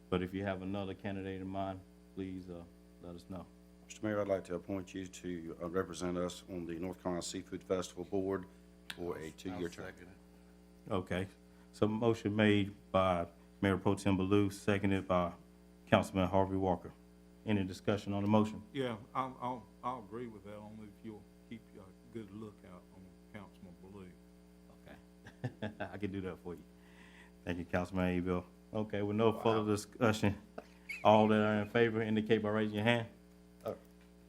But if you have another candidate in mind, please let us know. Mr. Mayor, I'd like to appoint you to represent us on the North Carolina Seafood Festival Board for a 2-year term. Okay, so motion made by Mayor Pro Tem Ballou, seconded by Councilman Harvey Walker. Any discussion on the motion? Yeah, I'll agree with that, only if you'll keep a good lookout on Councilman Blue. Okay, I can do that for you. Thank you, Councilman Abel. Okay, with no further discussion, all that are in favor indicate by raising your hand.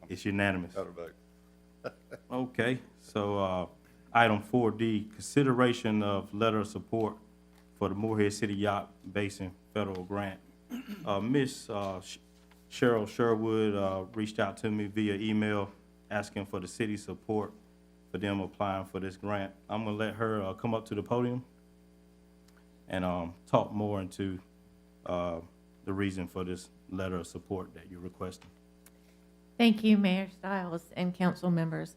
It's unanimous. Better vote. Okay, so Item 4D, consideration of letter of support for the Morehead City Yacht Basin Federal Grant. Ms. Cheryl Sherwood reached out to me via email asking for the city's support for them applying for this grant. I'm gonna let her come up to the podium and talk more into the reason for this letter of support that you're requesting. Thank you, Mayor Stiles and council members.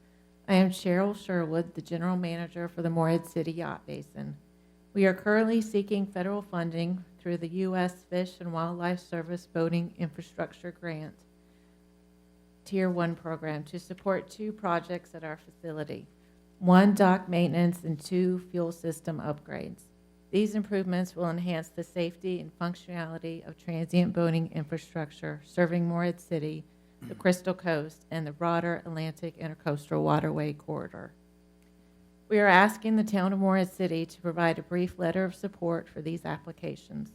I am Cheryl Sherwood, the General Manager for the Morehead City Yacht Basin. We are currently seeking federal funding through the U.S. Fish and Wildlife Service Boating Infrastructure Grant Tier 1 program to support 2 projects at our facility, 1 dock maintenance and 2 fuel system upgrades. These improvements will enhance the safety and functionality of transient boating infrastructure serving Morehead City, the Crystal Coast, and the broader Atlantic Intercoastal Waterway Corridor. We are asking the town of Morehead City to provide a brief letter of support for these applications.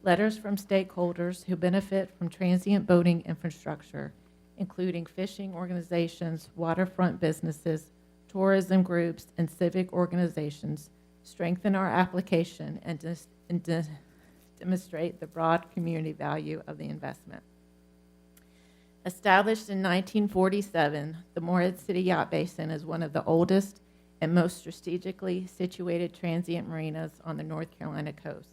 Letters from stakeholders who benefit from transient boating infrastructure, including fishing organizations, waterfront businesses, tourism groups, and civic organizations, strengthen our application and demonstrate the broad community value of the investment. Established in 1947, the Morehead City Yacht Basin is one of the oldest and most strategically situated transient marinas on the North Carolina coast.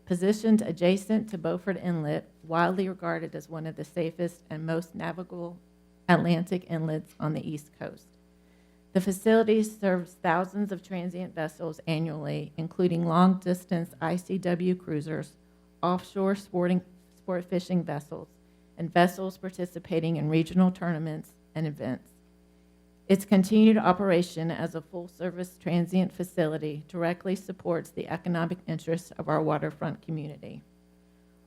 Positioned adjacent to Beaufort Inlet, widely regarded as one of the safest and most navigable Atlantic inlets on the East Coast. The facility serves thousands of transient vessels annually, including long-distance ICW cruisers, offshore sport fishing vessels, and vessels participating in regional tournaments and events. Its continued operation as a full-service transient facility directly supports the economic interests of our waterfront community.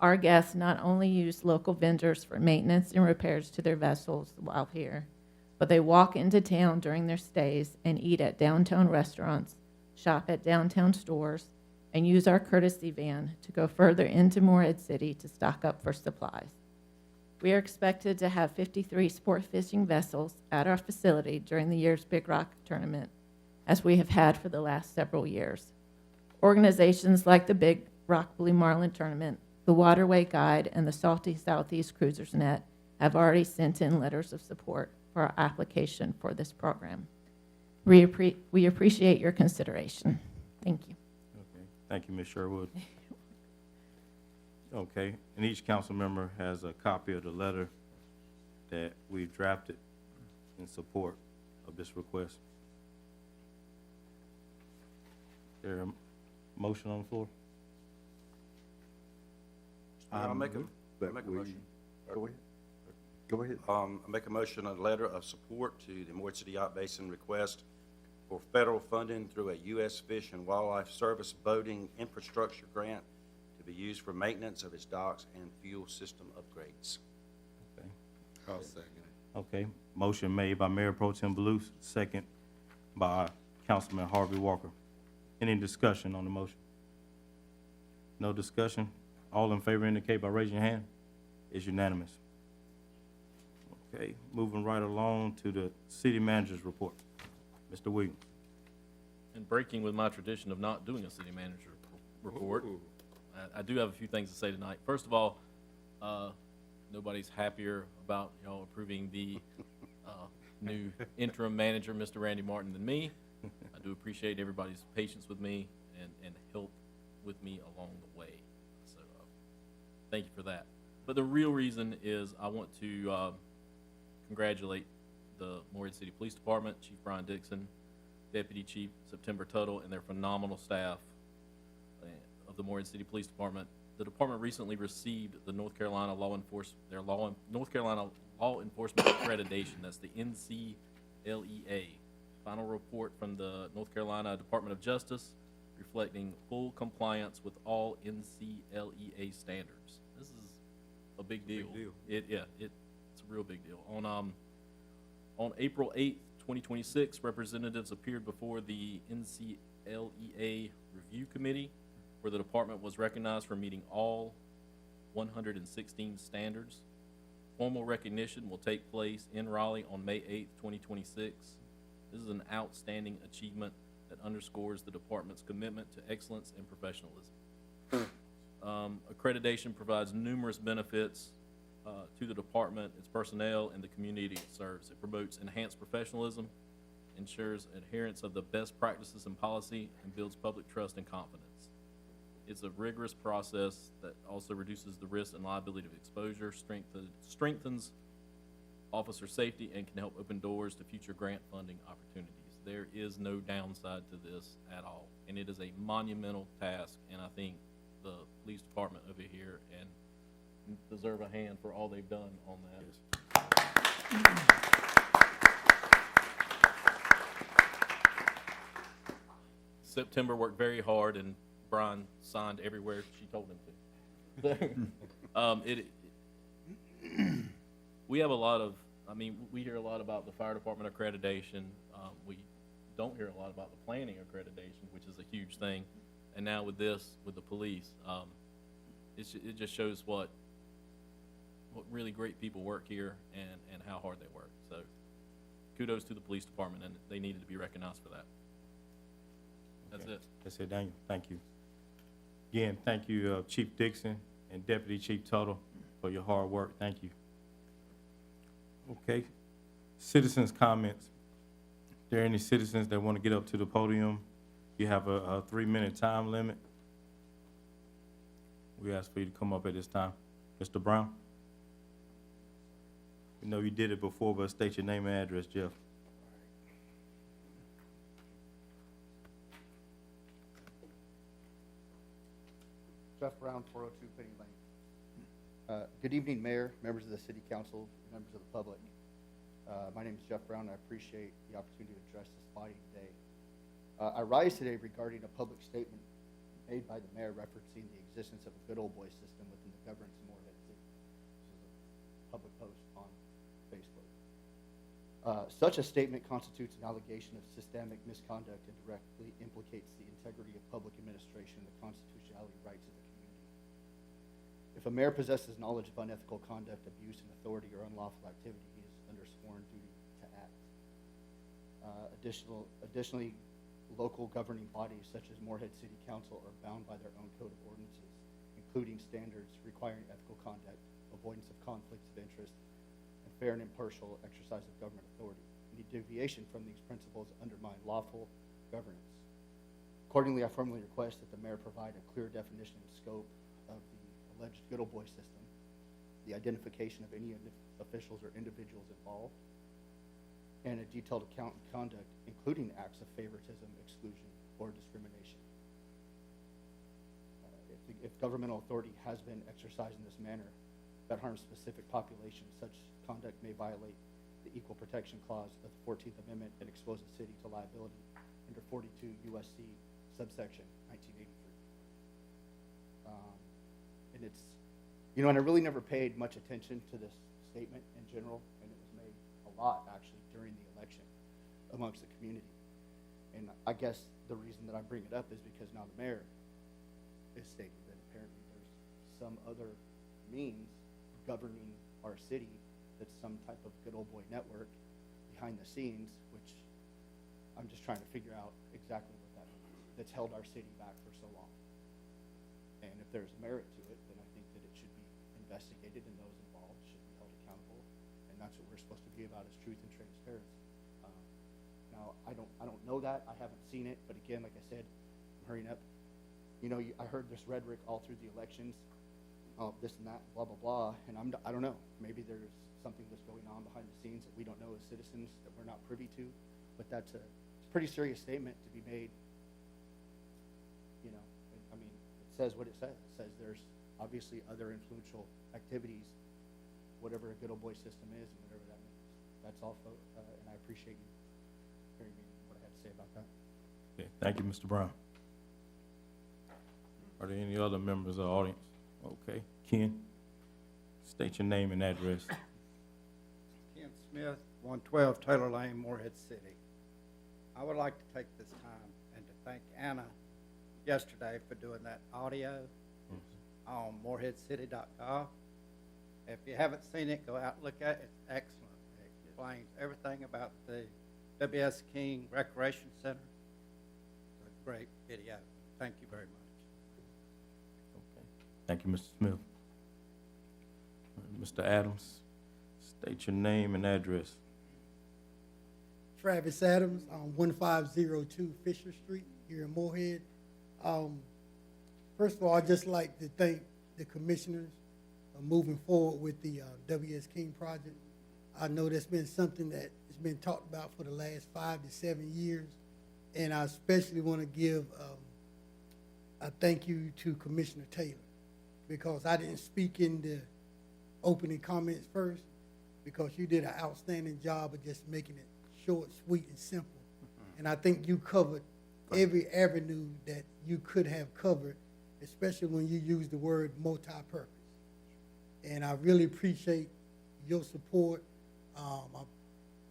Our guests not only use local vendors for maintenance and repairs to their vessels while here, but they walk into town during their stays and eat at downtown restaurants, shop at downtown stores, and use our courtesy van to go further into Morehead City to stock up for supplies. We are expected to have 53 sport fishing vessels at our facility during the year's Big Rock tournament, as we have had for the last several years. Organizations like the Big Rock Blue Marlin Tournament, the Waterway Guide, and the Salty Southeast Cruisers Net have already sent in letters of support for our application for this program. We appreciate your consideration. Thank you. Okay, thank you, Ms. Sherwood. Okay, and each council member has a copy of the letter that we've drafted in support of this request. Is there a motion on the floor? I'll make a That we- motion. Go ahead. Go ahead. I make a motion, a letter of support to the Morehead City Yacht Basin request for federal funding through a U.S. Fish and Wildlife Service boating infrastructure grant to be used for maintenance of its docks and fuel system upgrades. Okay. I'll second it. Okay, motion made by Mayor Pro Tem Blue, second by Councilman Harvey Walker. Any discussion on the motion? No discussion? All in favor indicate by raising your hand. It's unanimous. Okay, moving right along to the city manager's report. Mr. Williams. And breaking with my tradition of not doing a city manager report, I do have a few things to say tonight. First of all, nobody's happier about y'all approving the new interim manager, Mr. Randy Martin, than me. I do appreciate everybody's patience with me and help with me along the way. So thank you for that. But the real reason is I want to congratulate the Morehead City Police Department, Chief Brian Dixon, Deputy Chief September Tuttle, and their phenomenal staff of the Morehead City Police Department. The department recently received the North Carolina Law Enforcement Accreditation. That's the NCLEA. Final report from the North Carolina Department of Justice reflecting full compliance with all NCLEA standards. This is a big deal. It's a real big deal. On April 8th, 2026, representatives appeared before the NCLEA Review Committee, where the department was recognized for meeting all 116 standards. Formal recognition will take place in Raleigh on May 8th, 2026. This is an outstanding achievement that underscores the department's commitment to excellence and professionalism. Accreditation provides numerous benefits to the department, its personnel, and the community it serves. It promotes enhanced professionalism, ensures adherence of the best practices and policy, and builds public trust and confidence. It's a rigorous process that also reduces the risk and liability of exposure, strengthens officer safety, and can help open doors to future grant funding opportunities. There is no downside to this at all, and it is a monumental task, and I think the police department over here and deserve a hand for all they've done on that. September worked very hard, and Brian signed everywhere she told him to. We have a lot of, we hear a lot about the fire department accreditation. We don't hear a lot about the planning accreditation, which is a huge thing. And now with this, with the police, it just shows what really great people work here and how hard they work. So kudos to the police department, and they needed to be recognized for that. That's it. That's it, Daniel. Thank you. Again, thank you, Chief Dixon and Deputy Chief Tuttle, for your hard work. Thank you. Okay. Citizens' comments. If there are any citizens that want to get up to the podium, you have a 3-minute time limit. We ask for you to come up at this time. Mr. Brown? We know you did it before, but state your name and address, Jeff. Jeff Brown, 402 Penny Lane. Good evening, Mayor, members of the City Council, members of the public. My name is Jeff Brown, and I appreciate the opportunity to address this body today. I rise today regarding a public statement made by the mayor referencing the existence of a good old boy system within the governance of Morehead City. This is a public post on Facebook. Such a statement constitutes an allegation of systemic misconduct and directly implicates the integrity of public administration and the constitutionality rights of the community. If a mayor possesses knowledge of unethical conduct, abuse, and authority or unlawful activity, he is under sworn duty to act. Additionally, local governing bodies such as Morehead City Council are bound by their own code of ordinances, including standards requiring ethical conduct, avoidance of conflicts of interest, and fair and impartial exercise of government authority. Any deviation from these principles undermine lawful governance. Accordingly, I formally request that the mayor provide a clear definition and scope of the alleged good old boy system, the identification of any officials or individuals involved, and a detailed account of conduct, including acts of favoritism, exclusion, or discrimination. If governmental authority has been exercised in this manner that harms specific populations, such conduct may violate the Equal Protection Clause of the 14th Amendment and expose the city to liability under 42 U.S.C. subsection 1983. And it's, and I really never paid much attention to this statement in general, and it was made a lot, actually, during the election amongst the community. And I guess the reason that I bring it up is because now the mayor is stating that apparently there's some other means governing our city that's some type of good old boy network behind the scenes, which I'm just trying to figure out exactly what that means, that's held our city back for so long. And if there's merit to it, then I think that it should be investigated and those involved should be held accountable. And that's what we're supposed to be about, is truth and transparency. Now, I don't know that. I haven't seen it. But again, like I said, I'm hurrying up. I heard this rhetoric all through the elections, this and that, blah, blah, blah. And I don't know. Maybe there's something that's going on behind the scenes that we don't know as citizens, that we're not privy to. But it's a pretty serious statement to be made. It says what it says. It says there's obviously other influential activities, whatever a good old boy system is and whatever that means. That's all, folks, and I appreciate you hearing me, what I had to say about that. Okay, thank you, Mr. Brown. Are there any other members of the audience? Okay, Ken, state your name and address. Ken Smith, 112 Taylor Lane, Morehead City. I would like to take this time and to thank Anna yesterday for doing that audio on moreheadcity.gov. If you haven't seen it, go out and look at it. It's excellent. It explains everything about the W.S. King Recreation Center. It's a great video. Thank you very much. Thank you, Mr. Smith. Mr. Adams, state your name and address. Travis Adams, 1502 Fisher Street here in Morehead. First of all, I'd just like to thank the commissioners for moving forward with the W.S. King project. I know that's been something that has been talked about for the last 5 to 7 years, and I especially want to give a thank you to Commissioner Taylor, because I didn't speak in the opening comments first, because you did an outstanding job of just making it short, sweet, and simple. And I think you covered every avenue that you could have covered, especially when you use the word multi-purpose. And I really appreciate your support. I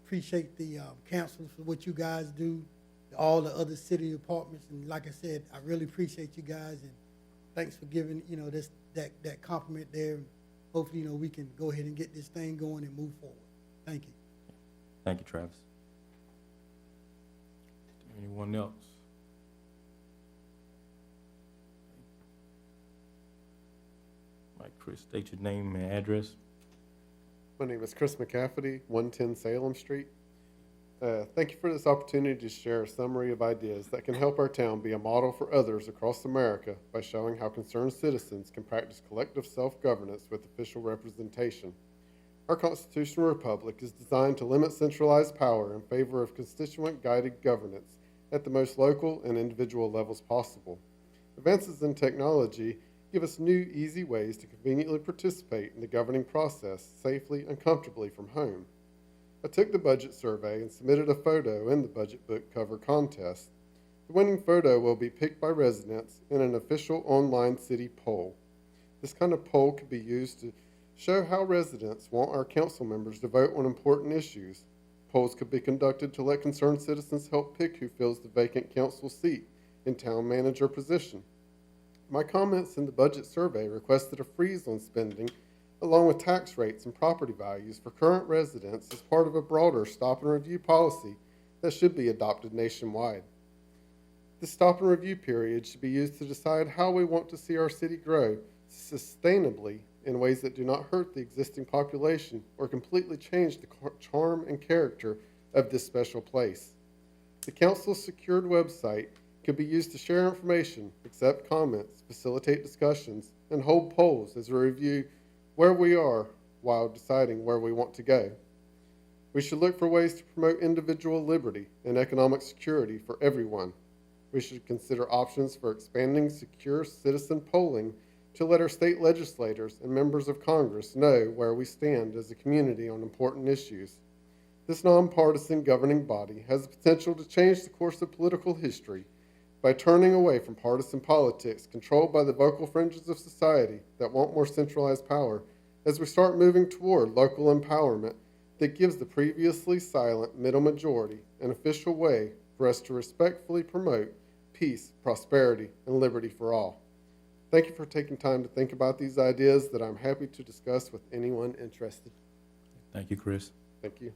appreciate the council for what you guys do, all the other city departments, and like I said, I really appreciate you guys, and thanks for giving that compliment there. Hopefully, we can go ahead and get this thing going and move forward. Thank you. Thank you, Travis. Anyone else? All right, Chris, state your name and address. My name is Chris McCafferty, 110 Salem Street. Thank you for this opportunity to share a summary of ideas that can help our town be a model for others across America by showing how concerned citizens can practice collective self-governance with official representation. Our constitutional republic is designed to limit centralized power in favor of constituent-guided governance at the most local and individual levels possible. Advances in technology give us new, easy ways to conveniently participate in the governing process safely and comfortably from home. I took the budget survey and submitted a photo in the budget book cover contest. The winning photo will be picked by residents in an official online city poll. This kind of poll could be used to show how residents want our council members to vote on important issues. Polls could be conducted to let concerned citizens help pick who fills the vacant council seat in town manager position. My comments in the budget survey requested a freeze on spending along with tax rates and property values for current residents as part of a broader stop and review policy that should be adopted nationwide. The stop and review period should be used to decide how we want to see our city grow sustainably in ways that do not hurt the existing population or completely change the charm and character of this special place. The council's secured website can be used to share information, accept comments, facilitate discussions, and hold polls as we review where we are while deciding where we want to go. We should look for ways to promote individual liberty and economic security for everyone. We should consider options for expanding secure citizen polling to let our state legislators and members of Congress know where we stand as a community on important issues. This nonpartisan governing body has the potential to change the course of political history by turning away from partisan politics controlled by the vocal fringes of society that want more centralized power as we start moving toward local empowerment that gives the previously silent middle majority an official way for us to respectfully promote peace, prosperity, and liberty for all. Thank you for taking time to think about these ideas that I'm happy to discuss with anyone interested. Thank you, Chris. Thank you.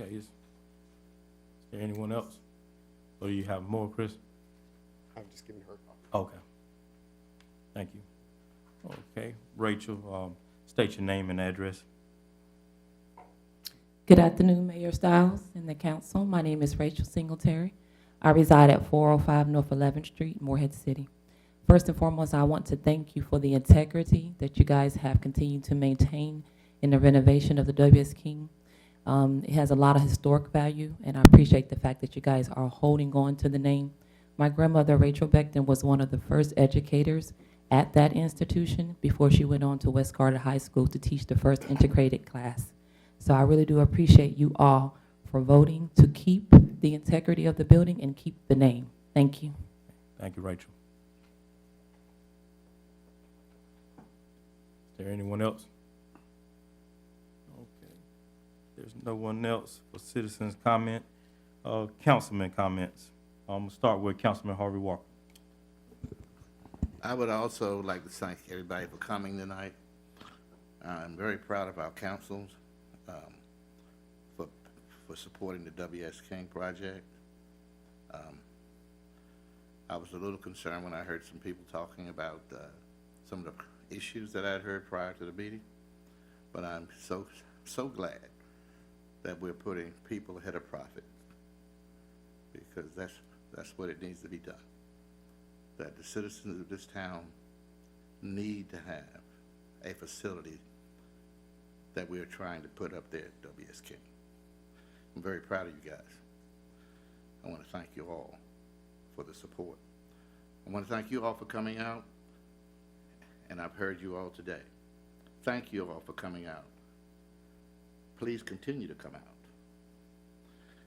Okay, is there anyone else? Or do you have more, Chris? I'm just giving her a copy. Okay. Thank you. Okay, Rachel, state your name and address. Good afternoon, Mayor Stiles and the council. My name is Rachel Singletary. I reside at 405 North 11th Street, Morehead City. First and foremost, I want to thank you for the integrity that you guys have continued to maintain in the renovation of the W.S. King. It has a lot of historic value, and I appreciate the fact that you guys are holding on to the name. My grandmother, Rachel Beckton, was one of the first educators at that institution before she went on to West Carter High School to teach the first integrated class. So I really do appreciate you all for voting to keep the integrity of the building and keep the name. Thank you. Thank you, Rachel. Is there anyone else? Okay. There's no one else for citizens' comment. Councilman comments. I'm going to start with Councilman Harvey Walker. I would also like to thank everybody for coming tonight. I'm very proud of our councils for for supporting the W.S. King project. I was a little concerned when I heard some people talking about some of the issues that I'd heard prior to the meeting, but I'm so glad that we're putting people ahead of profit, because that's what it needs to be done. That the citizens of this town need to have a facility that we're trying to put up there at W.S. King. I'm very proud of you guys. I want to thank you all for the support. I want to thank you all for coming out, and I've heard you all today. Thank you all for coming out. Please continue to come out.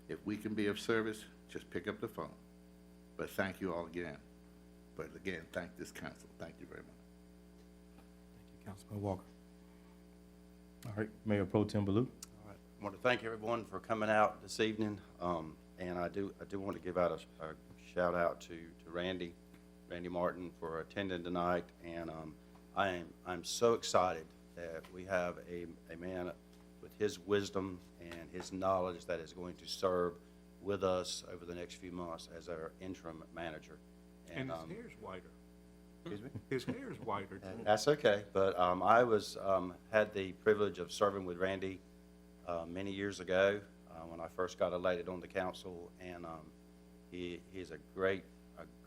If we can be of service, just pick up the phone. But thank you all again. But again, thank this council. Thank you very much. Thank you, Councilman Walker. All right, Mayor Pro Tem Baloo. All right. I want to thank everyone for coming out this evening, and I do want to give out a shout out to Randy Martin for attending tonight, and I'm so excited that we have a man with his wisdom and his knowledge that is going to serve with us over the next few months as our interim manager. And his hair's whiter. Excuse me? His hair's whiter, too. That's okay, but I had the privilege of serving with Randy many years ago when I first got elected on the council, and he's a great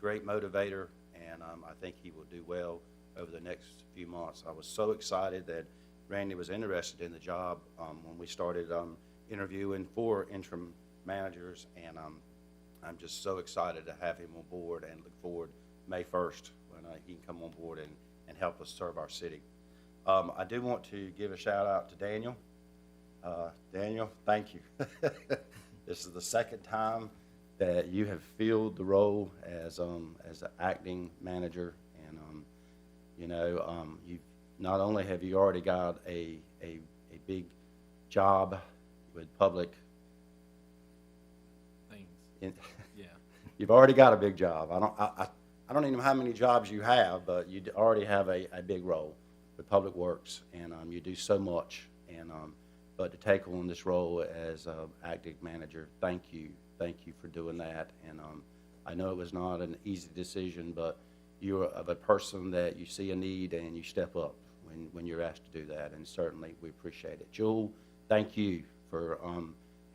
motivator, and I think he will do well over the next few months. I was so excited that Randy was interested in the job when we started interviewing for interim managers, and I'm just so excited to have him on board and look forward May 1st when he can come on board and help us serve our city. I do want to give a shout out to Daniel. Daniel, thank you. This is the second time that you have filled the role as an acting manager, and you've not only have you already got a big job with public things. Yeah. You've already got a big job. I don't even know how many jobs you have, but you already have a big role with Public Works, and you do so much. And but to take on this role as acting manager, thank you for doing that. And I know it was not an easy decision, but you're of a person that you see a need and you step up when you're asked to do that, and certainly we appreciate it. Jewel, thank you for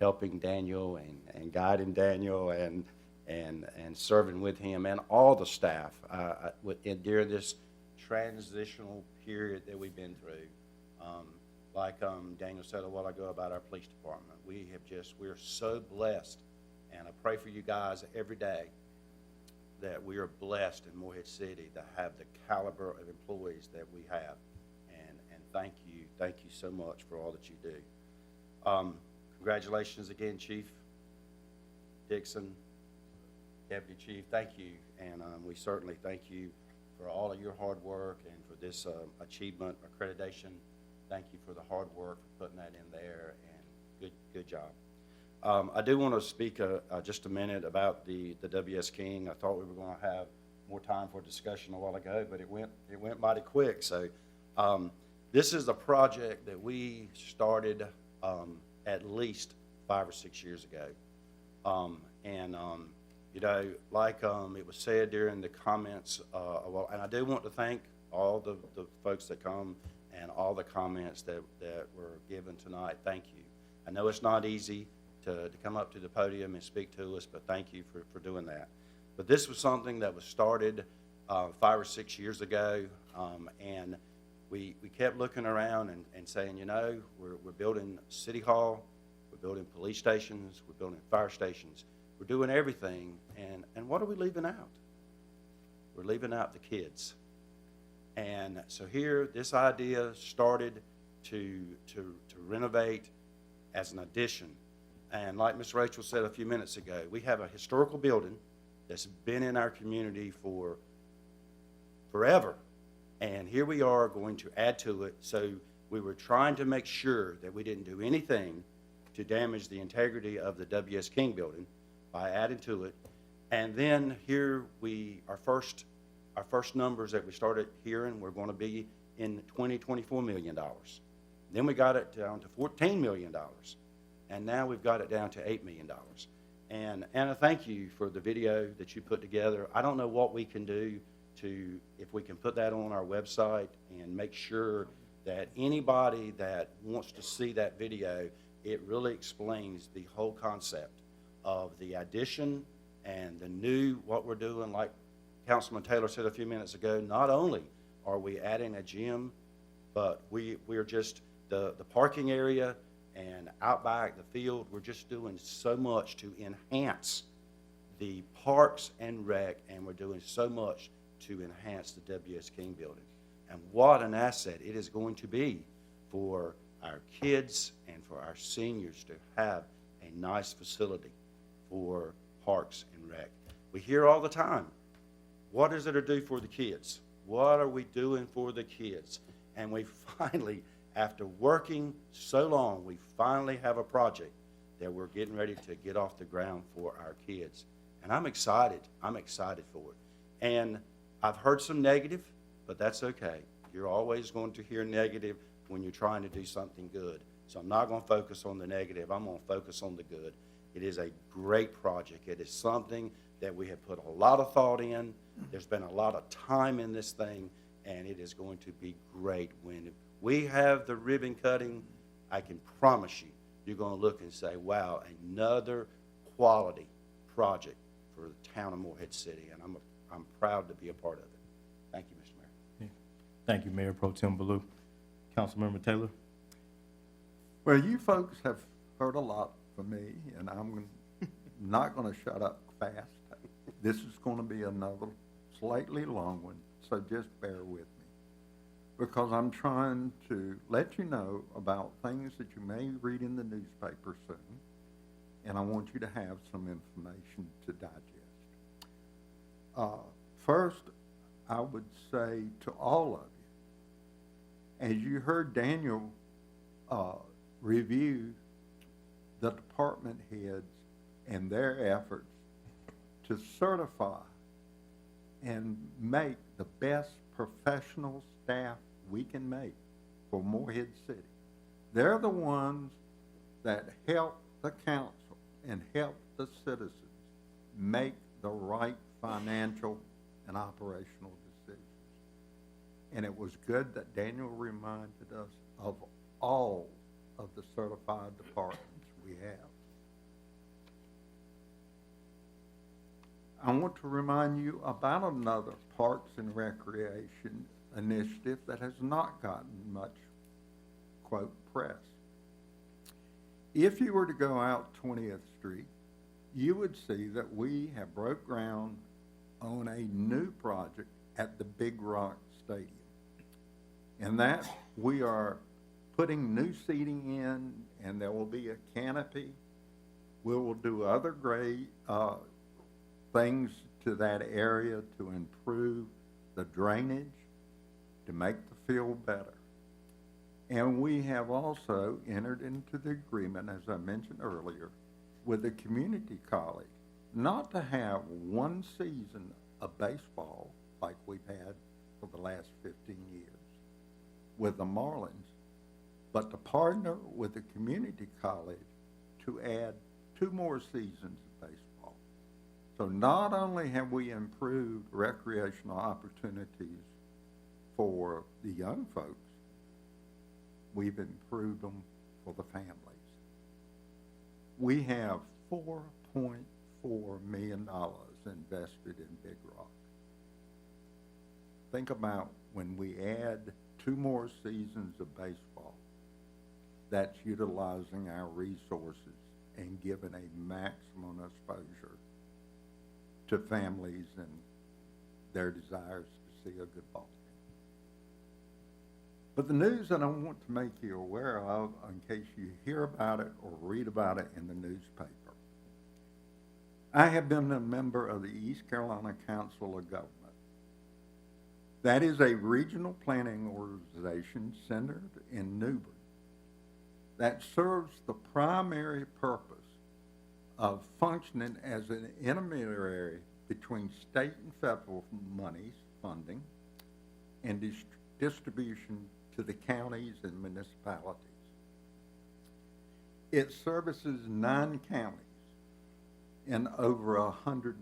helping Daniel and guiding Daniel and serving with him and all the staff during this transitional period that we've been through. Like Daniel said a while ago about our police department, we're so blessed, and I pray for you guys every day that we are blessed in Morehead City to have the caliber of employees that we have, and thank you so much for all that you do. Congratulations again, Chief Dixon, Deputy Chief, thank you, and we certainly thank you for all of your hard work and for this achievement accreditation. Thank you for the hard work for putting that in there, and good job. I do want to speak just a minute about the W.S. King. I thought we were going to have more time for discussion a while ago, but it went mighty quick. So this is a project that we started at least 5 or 6 years ago, like it was said during the comments, and I do want to thank all the folks that come and all the comments that were given tonight. Thank you. I know it's not easy to come up to the podium and speak to us, but thank you for doing that. But this was something that was started 5 or 6 years ago, and we kept looking around and saying, we're building City Hall, we're building police stations, we're building fire stations, we're doing everything, and what are we leaving out? We're leaving out the kids. And so here, this idea started to renovate as an addition. And like Ms. Rachel said a few minutes ago, we have a historical building that's been in our community for forever. And here we are going to add to it. So we were trying to make sure that we didn't do anything to damage the integrity of the W.S. King building by adding to it. And then here our first numbers that we started hearing were going to be in $24 million. Then we got it down to $14 million. and now we've got it down to $8 million. And Anna, thank you for the video that you put together. I don't know what we can do if we can put that on our website and make sure that anybody that wants to see that video, it really explains the whole concept of the addition and the new, what we're doing. Like Councilman Taylor said a few minutes ago, not only are we adding a gym, but we're just the parking area and out back, the field, we're just doing so much to enhance the parks and rec, and we're doing so much to enhance the W.S. King building. And what an asset it is going to be for our kids and for our seniors to have a nice facility for parks and rec. We hear all the time, what is it to do for the kids? What are we doing for the kids? And we finally, after working so long, we finally have a project that we're getting ready to get off the ground for our kids. And I'm excited. I'm excited for it. And I've heard some negative, but that's okay. You're always going to hear negative when you're trying to do something good. So I'm not going to focus on the negative. I'm going to focus on the good. It is a great project. It is something that we have put a lot of thought in. There's been a lot of time in this thing, and it is going to be great. When we have the ribbon cutting, I can promise you, you're going to look and say, wow, another quality project for the town of Morehead City, and I'm proud to be a part of it. Thank you, Mr. Mayor. Thank you, Mayor Pro Tem Baloo. Councilmember Taylor? Well, you folks have heard a lot from me, and I'm not going to shut up fast. This is going to be another slightly long one, so just bear with me, because I'm trying to let you know about things that you may read in the newspaper soon, and I want you to have some information to digest. First, I would say to all of you, as you heard Daniel review the department heads and their efforts to certify and make the best professional staff we can make for Morehead City. They're the ones that help the council and help the citizens make the right financial and operational decisions. And it was good that Daniel reminded us of all of the certified departments we have. I want to remind you about another Parks and Recreation initiative that has not gotten much, quote, press. If you were to go out 20th Street, you would see that we have broke ground on a new project at the Big Rock Stadium. And that we are putting new seating in, and there will be a canopy. We will do other great things to that area to improve the drainage, to make the field better. And we have also entered into the agreement, as I mentioned earlier, with the community college, not to have one season of baseball like we've had for the last 15 years with the Marlins, but to partner with the community college to add 2 more seasons of baseball. So not only have we improved recreational opportunities for the young folks, we've improved them for the families. We have $4.4 million invested in Big Rock. Think about when we add 2 more seasons of baseball, that's utilizing our resources and giving a maximum exposure to families and their desires to see a good ball game. But the news that I want to make you aware of, in case you hear about it or read about it in the newspaper, I have been a member of the East Carolina Council of Government. That is a regional planning organization centered in Newbern that serves the primary purpose of functioning as an intermediary between state and federal monies, funding, and distribution to the counties and municipalities. It services 9 counties and over 100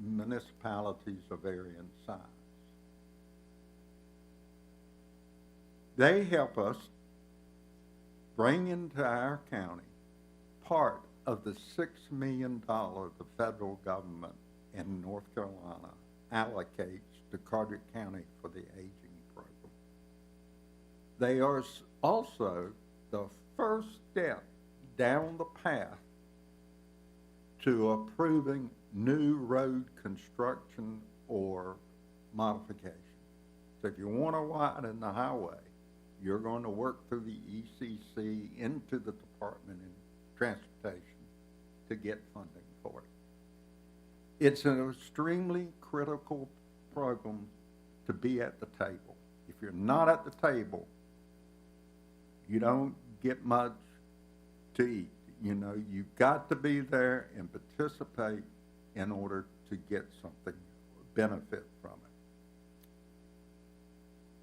municipalities of varying size. They help us bring into our county part of the $6 million the federal government in North Carolina allocates to Carteret County for the aging program. They are also the first step down the path to approving new road construction or modification. So if you want to widen the highway, you're going to work through the ECC into the Department of Transportation to get funding for it. It's an extremely critical program to be at the table. If you're not at the table, you don't get much to eat. You know, you've got to be there and participate in order to get something, benefit from it.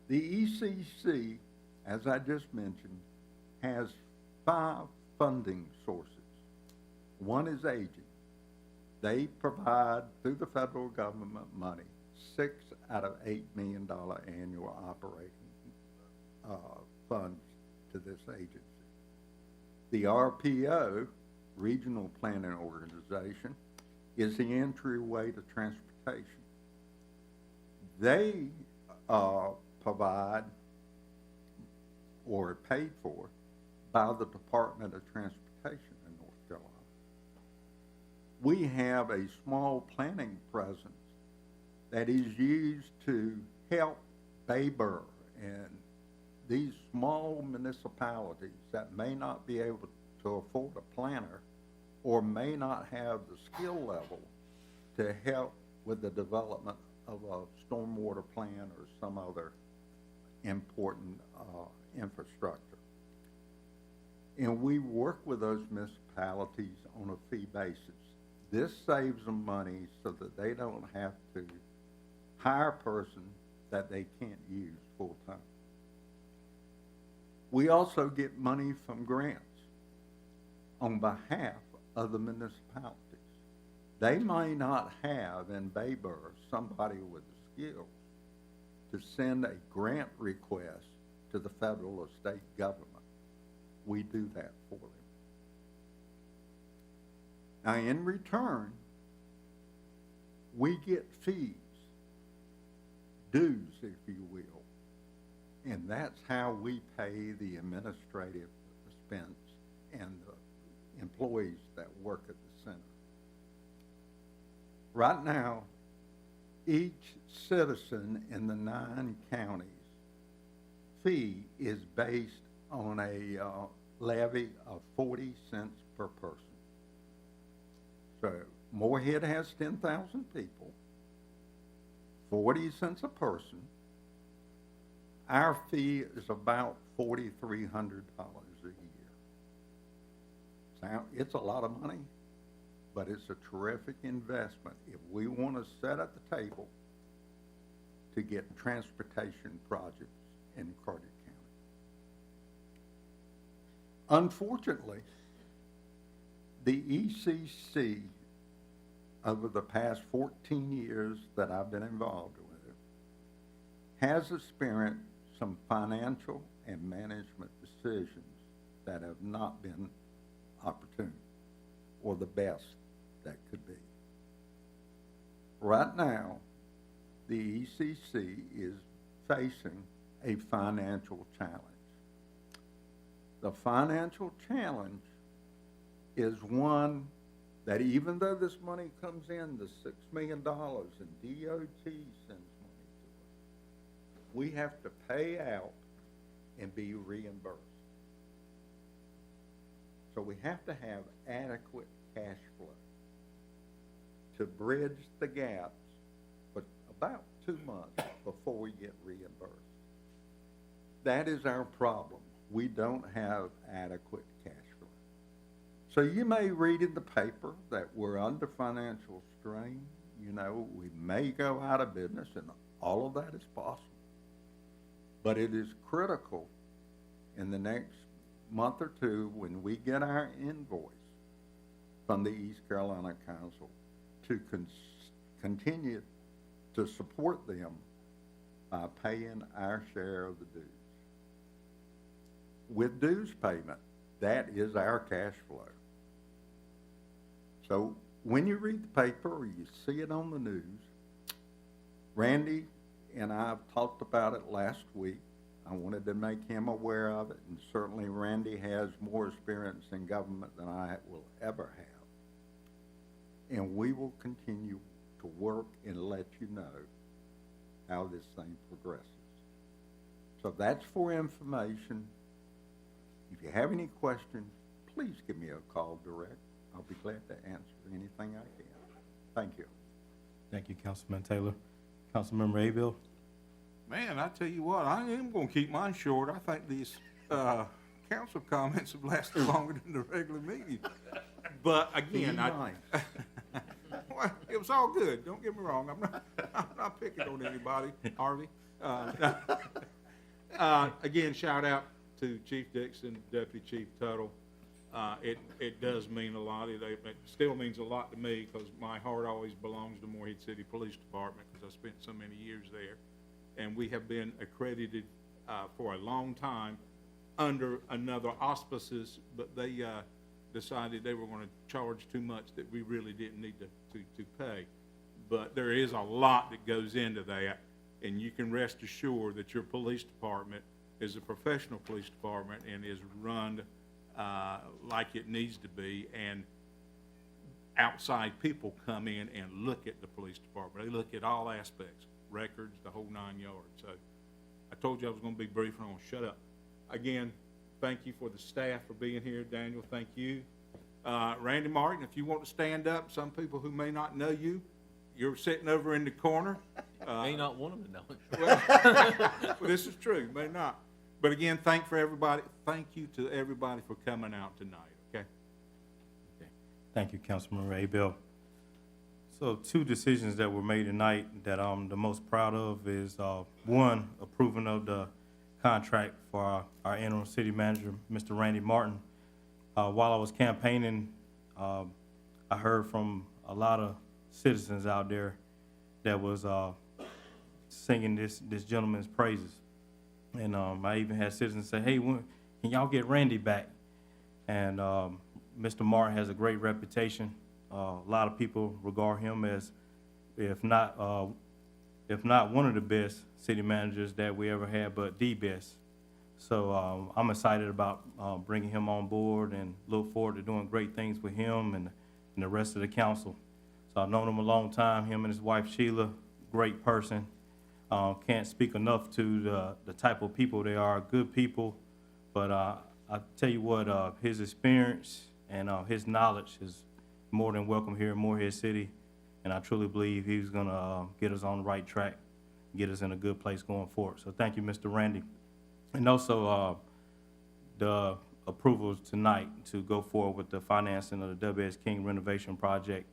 The ECC, as I just mentioned, has 5 funding sources. One is aging. They provide, through the federal government money, 6 out of $8 million annual operating funds to this agency. The RPO, Regional Planning Organization, is the entryway to transportation. They provide or are paid for by the Department of Transportation in North Carolina. We have a small planning presence that is used to help Baber and these small municipalities that may not be able to afford a planner or may not have the skill level to help with the development of a stormwater plan or some other important infrastructure. And we work with those municipalities on a fee basis. This saves them money so that they don't have to hire a person that they can't use full time. We also get money from grants on behalf of the municipalities. They may not have in Baber somebody with the skills to send a grant request to the federal or state government. We do that for them. Now, in return, we get fees, dues, if you will, and that's how we pay the administrative expense and the employees that work at the center. Right now, each citizen in the 9 counties fee is based on a levy of 40 cents per person. So Morehead has 10,000 people, 40 cents a person. Our fee is about $4,300 a year. Now, it's a lot of money, but it's a terrific investment if we want to sit at the table to get transportation projects in Carteret County. Unfortunately, the ECC, over the past 14 years that I've been involved with it, has experienced some financial and management decisions that have not been opportune or the best that could be. Right now, the ECC is facing a financial challenge. The financial challenge is one that even though this money comes in, the $6 million, and DOT sends money to us, we have to pay out and be reimbursed. So we have to have adequate cash flow to bridge the gaps for about 2 months before we get reimbursed. That is our problem. We don't have adequate cash flow. So you may read in the paper that we're under financial strain. You know, we may go out of business, and all of that is possible. But it is critical in the next month or two, when we get our invoice from the East Carolina Council, to continue to support them by paying our share of the dues. With dues payment, that is our cash flow. So when you read the paper or you see it on the news, Randy and I have talked about it last week. I wanted to make him aware of it, and certainly Randy has more experience in government than I will ever have. And we will continue to work and let you know how this thing progresses. So that's for information. If you have any questions, please give me a call direct. I'll be glad to answer anything I can. Thank you. Thank you, Councilman Taylor. Councilmember Abel? Man, I tell you what, I am gonna keep mine short. I think these, council comments have lasted longer than the regular meeting. But again, well, it was all good, don't get me wrong, I'm not picking on anybody, Harvey. Again, shout out to Chief Dixon, Deputy Chief Tuttle. It does mean a lot. It still means a lot to me, because my heart always belongs to Morehead City Police Department, because I spent so many years there. And we have been accredited for a long time under another auspices, but they decided they were going to charge too much that we really didn't need to pay. But there is a lot that goes into that, and you can rest assured that your police department is a professional police department and is run like it needs to be, and outside people come in and look at the police department. They look at all aspects, records, the whole 9 yards. So I told you I was going to be brief, and I'm going to shut up. Again, thank you for the staff for being here. Daniel, thank you. Randy Martin, if you want to stand up, some people who may not know you, you're sitting over in the corner. May not want them to know it. Well, this is true, may not. But again, thank you to everybody for coming out tonight, okay? Thank you, Councilman Abel. So 2 decisions that were made tonight that I'm the most proud of is, one, approving of the contract for our interim city manager, Mr. Randy Martin. While I was campaigning, I heard from a lot of citizens out there that was singing this gentleman's praises. And I even had citizens say, hey, when can y'all get Randy back? And Mr. Martin has a great reputation. A lot of people regard him as, if not one of the best city managers that we ever had, but the best. So I'm excited about bringing him on board, and look forward to doing great things with him and the rest of the council. So I've known him a long time, him and his wife Sheila, great person. Can't speak enough to the type of people they are, good people. But I tell you what, his experience and his knowledge is more than welcome here in Morehead City. And I truly believe he's gonna get us on the right track, get us in a good place going forward. So thank you, Mr. Randy. And also the approvals tonight to go forward with the financing of the W.S. King renovation project.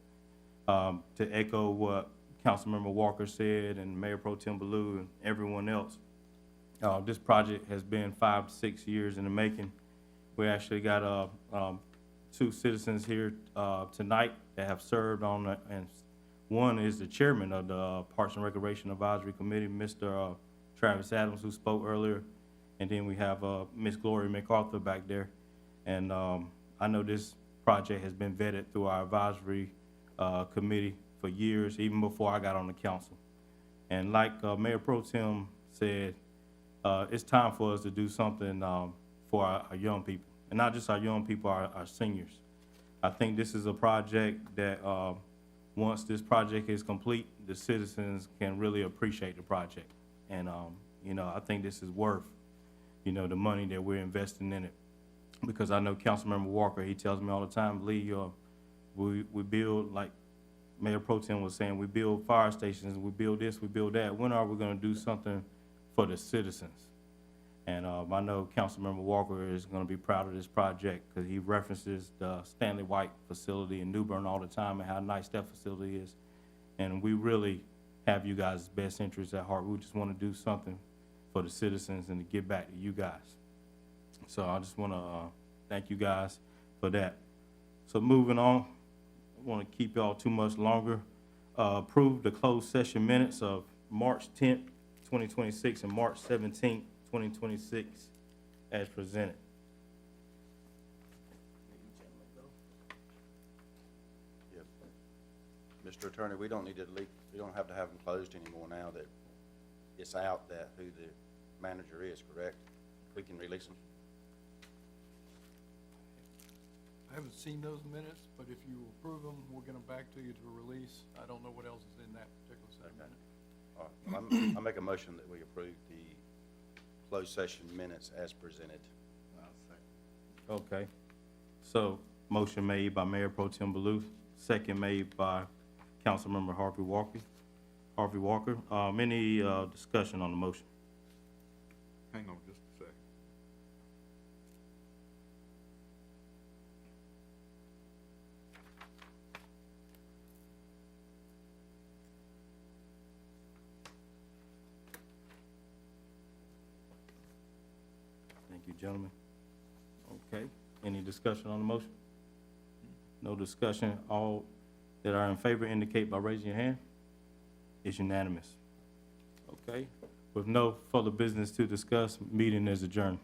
To echo what Councilmember Walker said, and Mayor Pro Tem Ballou and everyone else, this project has been 5 to 6 years in the making. We actually got 2 citizens here tonight that have served on it, and one is the chairman of the Parks and Recreation Advisory Committee, Mr. Travis Adams, who spoke earlier, and then we have Miss Gloria MacArthur back there. And I know this project has been vetted through our advisory committee for years, even before I got on the council. And like Mayor Pro Tem said, it's time for us to do something for our young people. And not just our young people, our seniors. I think this is a project that once this project is complete, the citizens can really appreciate the project. And you know, I think this is worth, you know, the money that we're investing in it. Because I know Councilmember Walker, he tells me all the time, Lee, we build, like Mayor Pro Tem was saying, we build fire stations, we build this, we build that. When are we gonna do something for the citizens? And I know Councilmember Walker is gonna be proud of this project, because he references the Stanley White facility in New Bern all the time and how nice that facility is. And we really have you guys' best interests at heart. We just wanna do something for the citizens and to give back to you guys. So I just want to thank you guys for that. So moving on, I want to keep y'all too much longer. Approve the closed session minutes of March 10th, 2026 and March 17th, 2026 as presented. Yep. Mr. Attorney, we don't need to we don't have to have them closed anymore now that it's out that who the manager is, correct? We can release them. I haven't seen those minutes, but if you approve them, we'll get them back to you to release. I don't know what else is in that particular set of minutes. All right. I make a motion that we approve the closed session minutes as presented. Okay. So motion made by Mayor Pro Tem Ballou, second made by Councilmember Harvey Walker. Any discussion on the motion? Hang on just a second. Thank you, gentlemen. Okay, any discussion on the motion? No discussion. All that are in favor indicate by raising your hand. It's unanimous. Okay, with no further business to discuss, meeting is adjourned.